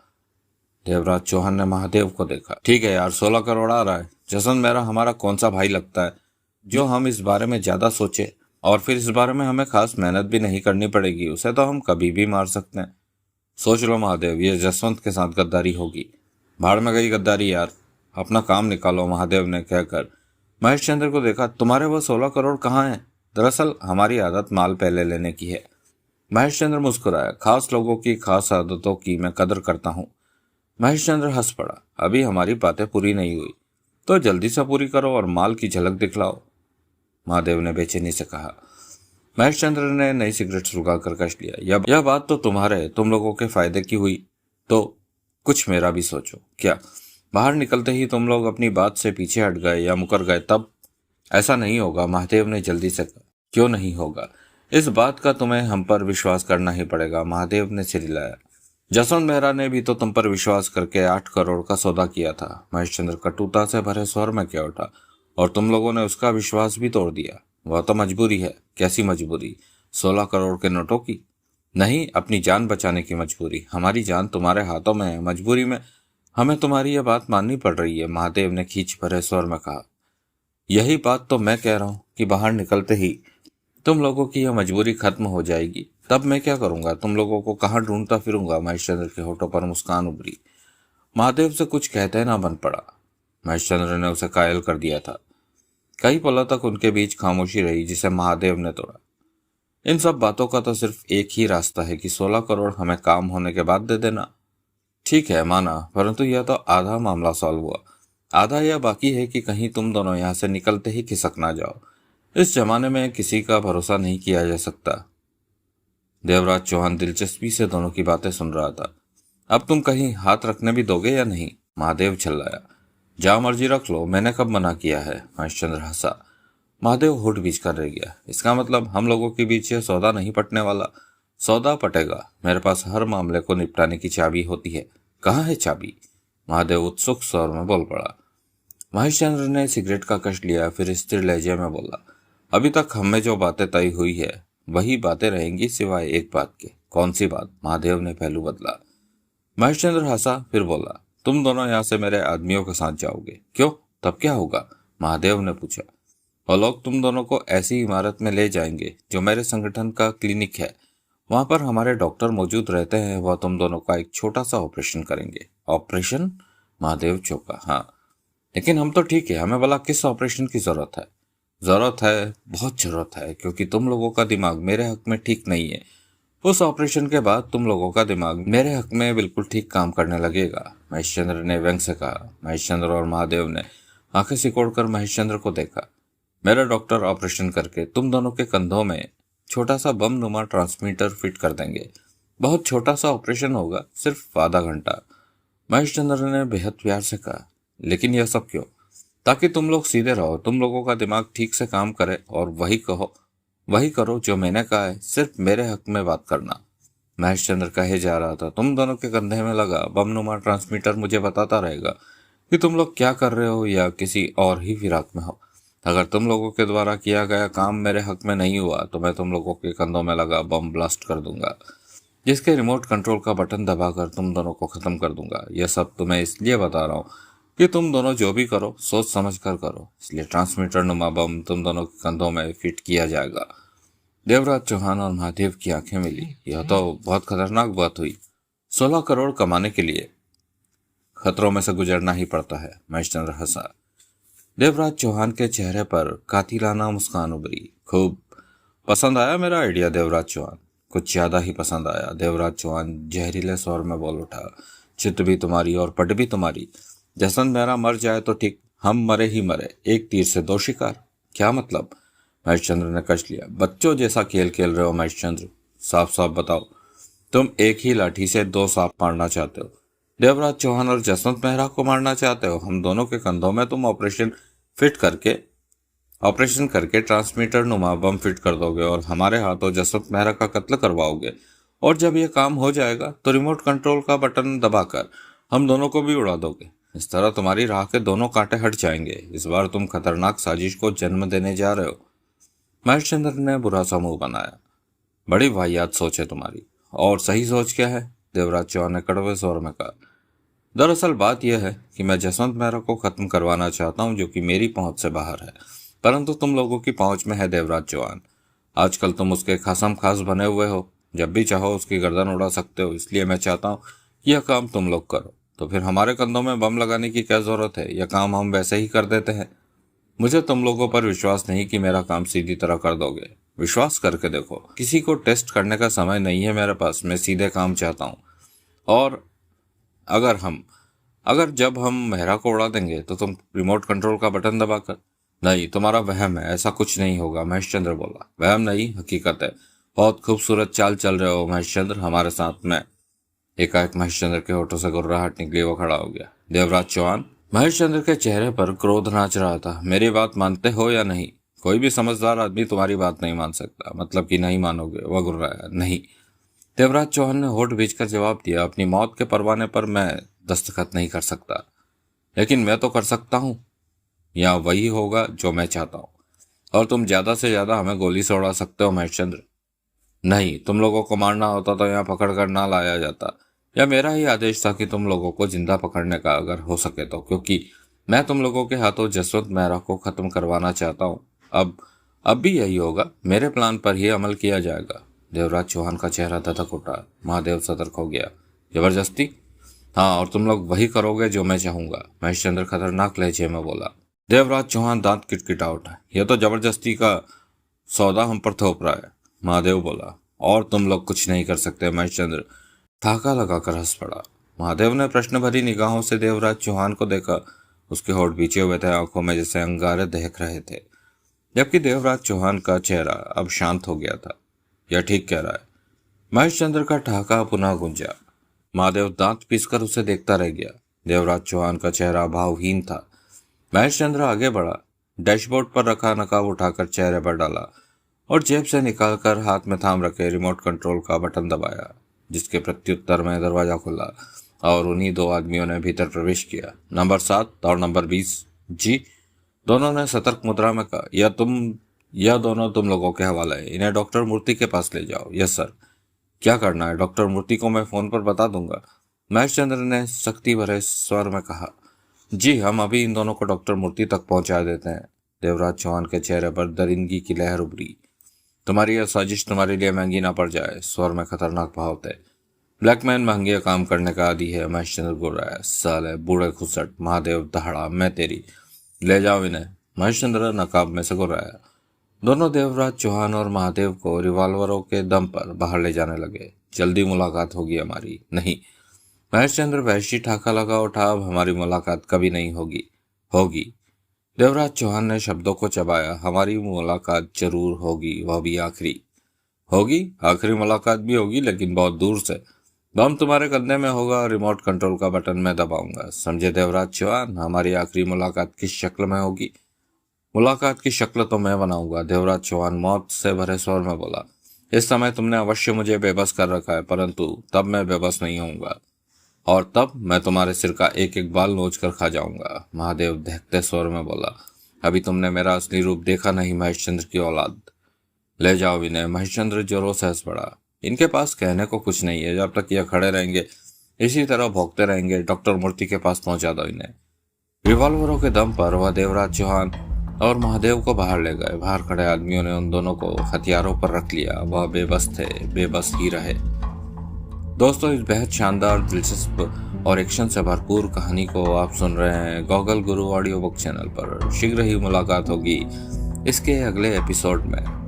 देवराज चौहान ने महादेव को देखा। ठीक है यार, 16 करोड़ आ रहा है। जसवंत मेहरा हमारा कौन सा भाई लगता है जो हम इस बारे में ज्यादा सोचे, और फिर इस बारे में हमें खास मेहनत भी नहीं करनी पड़ेगी। उसे तो हम कभी भी मार सकते हैं। सोच लो महादेव, ये जसवंत के साथ गद्दारी होगी। भाड़ में गई गद्दारी यार, अपना काम निकालो, महादेव ने कहकर महेशचंद्र को देखा। तुम्हारे वो 16 करोड़ कहाँ हैं? दरअसल हमारी आदत माल पहले लेने की है। महेशचंद्र मुस्कुराया। खास लोगों की खास आदतों की मैं कदर करता हूँ। महेशचंद्र हंस पड़ा। अभी हमारी बातें पूरी नहीं हुई, तो जल्दी से पूरी करो और माल की झलक दिखलाओ, महादेव ने बेचैनी से कहा। महेशचंद्र ने नई सिगरेट सुलगाकर कश लिया। यह बात तो तुम लोगों के फायदे की हुई, तो कुछ मेरा भी सोचो। क्या बाहर निकलते ही तुम लोग अपनी बात से पीछे हट गए या मुकर गए तब? ऐसा नहीं होगा, महादेव ने जल्दी से कहा। क्यों नहीं होगा? इस बात का तुम्हें हम पर विश्वास करना ही पड़ेगा, महादेव ने सिर हिलाया। जसवंत मेहरा ने भी तो तुम पर विश्वास करके 8 करोड़ का सौदा किया था। महेशचंद्र कटुता से भरे स्वर में कह उठा। और तुम लोगों ने उसका विश्वास भी तोड़ दिया। वह तो मजबूरी है। कैसी मजबूरी? 16 करोड़ के नोटों की? नहीं, अपनी जान बचाने की मजबूरी। हमारी जान तुम्हारे हाथों में है। मजबूरी में हमें तुम्हारी यह बात माननी पड़ रही है, महादेव ने खींच भरे स्वर में कहा। यही बात तो मैं कह रहा हूँ कि बाहर निकलते ही तुम लोगों की यह मजबूरी खत्म हो जाएगी। तब मैं क्या करूंगा? तुम लोगों को कहाँ ढूंढता फिरूंगा? महेशचंद्र के होठों पर मुस्कान उभरी। महादेव से कुछ कहते ना बन पड़ा। महेशचंद्र ने उसे कायल कर दिया था। कई पलों तक उनके बीच खामोशी रही, जिसे महादेव ने तोड़ा। इन सब बातों का तो सिर्फ एक ही रास्ता है कि 16 करोड़ हमें काम होने के बाद दे देना। ठीक है, माना, परंतु यह तो आधा मामला सॉल्व हुआ। आधा यह बाकी है कि कहीं तुम दोनों यहाँ से निकलते ही खिसक ना जाओ। इस जमाने में किसी का भरोसा नहीं किया जा सकता। देवराज चौहान दिलचस्पी से दोनों की बातें सुन रहा था। अब तुम कहीं हाथ रखने भी दोगे या नहीं? महादेव चिल्लाया। जहाँ मर्जी रख लो, मैंने कब मना किया है? महेशचंद्र हंसा। महादेव होठ बीच कर रह गया। इसका मतलब हम लोगों के बीच यह सौदा नहीं पटने वाला? सौदा पटेगा। मेरे पास हर मामले को निपटाने की चाबी होती है। कहाँ है चाबी? महादेव उत्सुक स्वर में बोल पड़ा। महेशचंद्र ने सिगरेट का कश लिया, फिर स्थिर लहजे में बोला, अभी तक हमें जो बातें तय हुई है वही बातें रहेंगी, सिवाय एक बात के। कौन सी बात? महादेव ने पहलू बदला। महेशचंद्र हंसा, फिर बोला, तुम दोनों यहाँ से मेरे आदमियों के साथ जाओगे। क्यों? तब क्या होगा? महादेव ने पूछा। वो लोग तुम दोनों को ऐसी इमारत में ले जाएंगे जो मेरे संगठन का क्लिनिक है। वहां पर हमारे डॉक्टर मौजूद रहते हैं। वह तुम दोनों का एक छोटा सा ऑपरेशन करेंगे। ऑपरेशन? महादेव चौंका। हाँ, लेकिन हम तो ठीक है, हमें भला किस ऑपरेशन की जरूरत है? जरूरत है, बहुत जरूरत है, क्योंकि तुम लोगों का दिमाग मेरे हक में ठीक नहीं है। उस ऑपरेशन के बाद तुम लोगों का दिमाग मेरे हक में बिल्कुल ठीक काम करने लगेगा, महेशचंद्र ने व्यंग से कहा। महेशचंद्र और महादेव ने आंखें सिकोड़कर महेशचंद्र को देखा। मेरा डॉक्टर ऑपरेशन करके तुम दोनों के कंधों में छोटा सा बम नुमा ट्रांसमीटर फिट कर देंगे। बहुत छोटा सा ऑपरेशन होगा, सिर्फ आधा घंटा। महेशचंद्र ने बेहद प्यार से कहा, लेकिन यह सब क्यों? ताकि तुम लोग सीधे रहो, तुम लोगों का दिमाग ठीक से काम करे और वही करो जो मैंने कहा है। सिर्फ मेरे हक में बात करना। महेशचंद्र कहे जा रहा था, तुम दोनों के कंधे में लगा बमनुमा ट्रांसमीटर मुझे बताता रहेगा कि तुम लोग क्या कर रहे हो या किसी और ही फिराक में हो। अगर तुम लोगों के द्वारा किया गया काम मेरे हक में नहीं हुआ तो मैं तुम लोगों के कंधों में लगा बम ब्लास्ट कर दूंगा, जिसके रिमोट कंट्रोल का बटन दबाकर तुम दोनों को खत्म कर दूंगा। यह सब तुम्हें इसलिए बता रहा हूँ कि तुम दोनों जो भी करो सोच समझ कर करो। इसलिए ट्रांसमीटर नुमा बम तुम दोनों के कंधों में फिट किया जाएगा। देवराज चौहान और महादेव की आंखें मिली। यह तो बहुत खतरनाक बात हुई। 16 करोड़ कमाने के लिए खतरों में से गुजरना ही पड़ता है। महेशचंद्र हंसा। देवराज चौहान के चेहरे पर कातिलाना मुस्कान उभरी। खूब पसंद आया मेरा आइडिया देवराज चौहान? कुछ ज्यादा ही पसंद आया। देवराज चौहान जहरीले स्वर में बोल उठा। चित भी तुम्हारी और पट भी तुम्हारी। जसवंत मेहरा मर जाए तो ठीक, हम मरे ही मरे, एक तीर से दो शिकार। क्या मतलब? महेशचंद्र ने कश लिया। बच्चों जैसा खेल खेल रहे हो महेशचंद्र। साफ साफ बताओ, तुम एक ही लाठी से दो सांप मारना चाहते हो? देवराज चौहान और जसवंत मेहरा को मारना चाहते हो? हम दोनों के कंधों में तुम ऑपरेशन करके ट्रांसमीटर नुमा बम फिट कर दोगे और हमारे हाथों जसवंत मेहरा का कत्ल करवाओगे। और जब यह काम हो जाएगा तो रिमोट कंट्रोल का बटन दबाकर हम दोनों को भी उड़ा दोगे। इस तरह तुम्हारी राह के दोनों कांटे हट जाएंगे। इस बार तुम खतरनाक साजिश को जन्म देने जा रहे हो। महेशचंद्र ने बुरा सा मुंह बनाया। बड़ी वाहियात सोच है तुम्हारी। और सही सोच क्या है? देवराज चौहान ने कड़वे स्वर में कहा। दरअसल बात यह है कि मैं जसवंत मेहरा को खत्म करवाना चाहता हूं, जो कि मेरी पहुंच से बाहर है, परंतु तुम लोगों की पहुंच में है देवराज चौहान। आजकल तुम उसके खासम खास बने हुए हो, जब भी चाहो उसकी गर्दन उड़ा सकते हो। इसलिए मैं चाहता हूं कि यह काम तुम लोग करो। तो फिर हमारे कंधों में बम लगाने की क्या जरूरत है? यह काम हम वैसे ही कर देते हैं। मुझे तुम लोगों पर विश्वास नहीं कि मेरा काम सीधी तरह कर दोगे। विश्वास करके देखो। किसी को टेस्ट करने का समय नहीं है मेरे पास। मैं सीधे काम चाहता हूँ। और अगर जब हम मेहरा को उड़ा देंगे तो तुम रिमोट कंट्रोल का बटन दबाकर। नहीं, तुम्हारा वहम है, ऐसा कुछ नहीं होगा। महेशचंद्र बोला। वहम नहीं, हकीकत है। बहुत खूबसूरत चाल चल रहे हो महेशचंद्र हमारे साथ में। एकाएक महेशचंद्र के होठों से गुर्राहट निकली। वो खड़ा हो गया। देवराज चौहान। महेशचंद्र के चेहरे पर क्रोध नाच रहा था। मेरी बात मानते हो या नहीं? कोई भी समझदार आदमी तुम्हारी बात नहीं मान सकता। मतलब कि नहीं मानोगे? वह गुर्राया। नहीं। देवराज चौहान ने होठ भींचकर जवाब दिया। अपनी मौत के परवाने पर मैं दस्तखत नहीं कर सकता, लेकिन मैं तो कर सकता हूँ। या वही होगा जो मैं चाहता हूँ। और तुम ज्यादा से ज्यादा हमें गोली से उड़ा सकते हो महेशचंद्र। नहीं, तुम लोगों को मारना होता तो यहाँ पकड़ कर ना लाया जाता। यह मेरा ही आदेश था कि तुम लोगों को जिंदा पकड़ने का, अगर हो सके तो, क्योंकि मैं तुम लोगों के हाथों जसवंत मेहरा को खत्म करवाना चाहता हूँ। अब भी यही होगा। मेरे प्लान पर ही अमल किया जाएगा। देवराज चौहान का चेहरा धधक उठा। महादेव सतर्क हो गया। जबरदस्ती? हाँ, और तुम लोग वही करोगे जो मैं चाहूंगा। महेशचंद्र खतरनाक लहजे में बोला। देवराज चौहान दांत किटकिटा उठा। यह तो जबरदस्ती का सौदा हम पर थोप रहा है। महादेव बोला। और तुम लोग कुछ नहीं कर सकते? महेशचंद्र ठाका लगाकर हंस पड़ा। महादेव ने प्रश्न भरी निगाहों से देवराज चौहान को देखा। उसके होठ भींचे हुए थे, आंखों में जैसे अंगारे दहक रहे थे, जबकि देवराज चौहान का चेहरा अब शांत हो गया था। यह ठीक कह रहा है। महेशचंद्र का ठहाका पुनः गूंजा। महादेव दांत पीसकर उसे देखता रह गया। देवराज चौहान का चेहरा भावहीन था। महेशचंद्र आगे बढ़ा, डैशबोर्ड पर रखा नकाब उठाकर चेहरे पर डाला और जेब से निकालकर हाथ में थाम रखे रिमोट कंट्रोल का बटन दबाया, जिसके प्रत्युत्तर में दरवाजा खुला और उन्हीं दो आदमियों ने भीतर प्रवेश किया। नंबर 7 और नंबर 20। जी, दोनों ने सतर्क मुद्रा में कहा। यह दोनों तुम लोगों के हवाले है। इन्हें डॉक्टर मूर्ति के पास ले जाओ। Yes sir. क्या करना है? डॉक्टर मूर्ति को मैं फोन पर बता दूंगा, महेशचंद्र ने सख्ती भरे स्वर में कहा। जी, हम अभी इन दोनों को डॉक्टर मूर्ति तक पहुंचा देते हैं। देवराज चौहान के चेहरे पर दरिंदगी की लहर उभरी। तुम्हारी यह साजिश तुम्हारे लिए महंगी ना पड़ जाए। स्वर में खतरनाक भाव थे। ब्लैकमैन महंगे काम करने का आदी है। महेशचंद्र गुर्राया। साले बूढ़े खुसट। महादेव दहाड़ा। मैं तेरी। ले जाओ इन्हें। महेशचंद्र नकाब में से गुर्राया। दोनों देवराज चौहान और महादेव को रिवॉल्वरों के दम पर बाहर ले जाने लगे। जल्दी मुलाकात होगी हमारी। नहीं, महेशचंद्र वहशी ठाका लगा उठा। अब हमारी मुलाकात कभी नहीं होगी। देवराज चौहान ने शब्दों को चबाया। हमारी मुलाकात जरूर होगी, वह भी आखिरी होगी। आखिरी मुलाकात भी होगी, लेकिन बहुत दूर से। बम तुम्हारे कंधे में होगा और रिमोट कंट्रोल का बटन मैं दबाऊंगा। समझे देवराज चौहान? हमारी आखिरी मुलाकात किस शक्ल में होगी? मुलाकात की शक्ल तो मैं बनाऊंगा। देवराज चौहान मौत से भरे स्वर में बोला। इस समय तुमने अवश्य मुझे बेबस कर रखा है, परंतु तब मैं बेबस नहीं होऊंगा, और तब मैं तुम्हारे सिर का एक एक बाल नोच कर खा जाऊंगा। महादेव दहकते स्वर में बोला। अभी तुमने मेरा असली रूप देखा नहीं, महेशचंद्र की औलाद। ले जाओ इन्हें। महेशचंद्र जोरों से हंस पड़ा। इनके पास कहने को कुछ नहीं है। जब तक ये खड़े रहेंगे इसी तरह भौंकते रहेंगे। डॉक्टर मूर्ति के पास पहुंचा दो इन्हें। रिवॉल्वरों के दम पर वह देवराज चौहान और महादेव को बाहर ले गए। बाहर खड़े आदमियों ने उन दोनों को हथियारों पर रख लिया। वह बेबस थे, बेबस ही रहे। दोस्तों, इस बेहद शानदार, दिलचस्प और एक्शन से भरपूर कहानी को आप सुन रहे हैं गॉगल गुरु ऑडियो बुक चैनल पर। शीघ्र ही मुलाकात होगी इसके अगले एपिसोड में।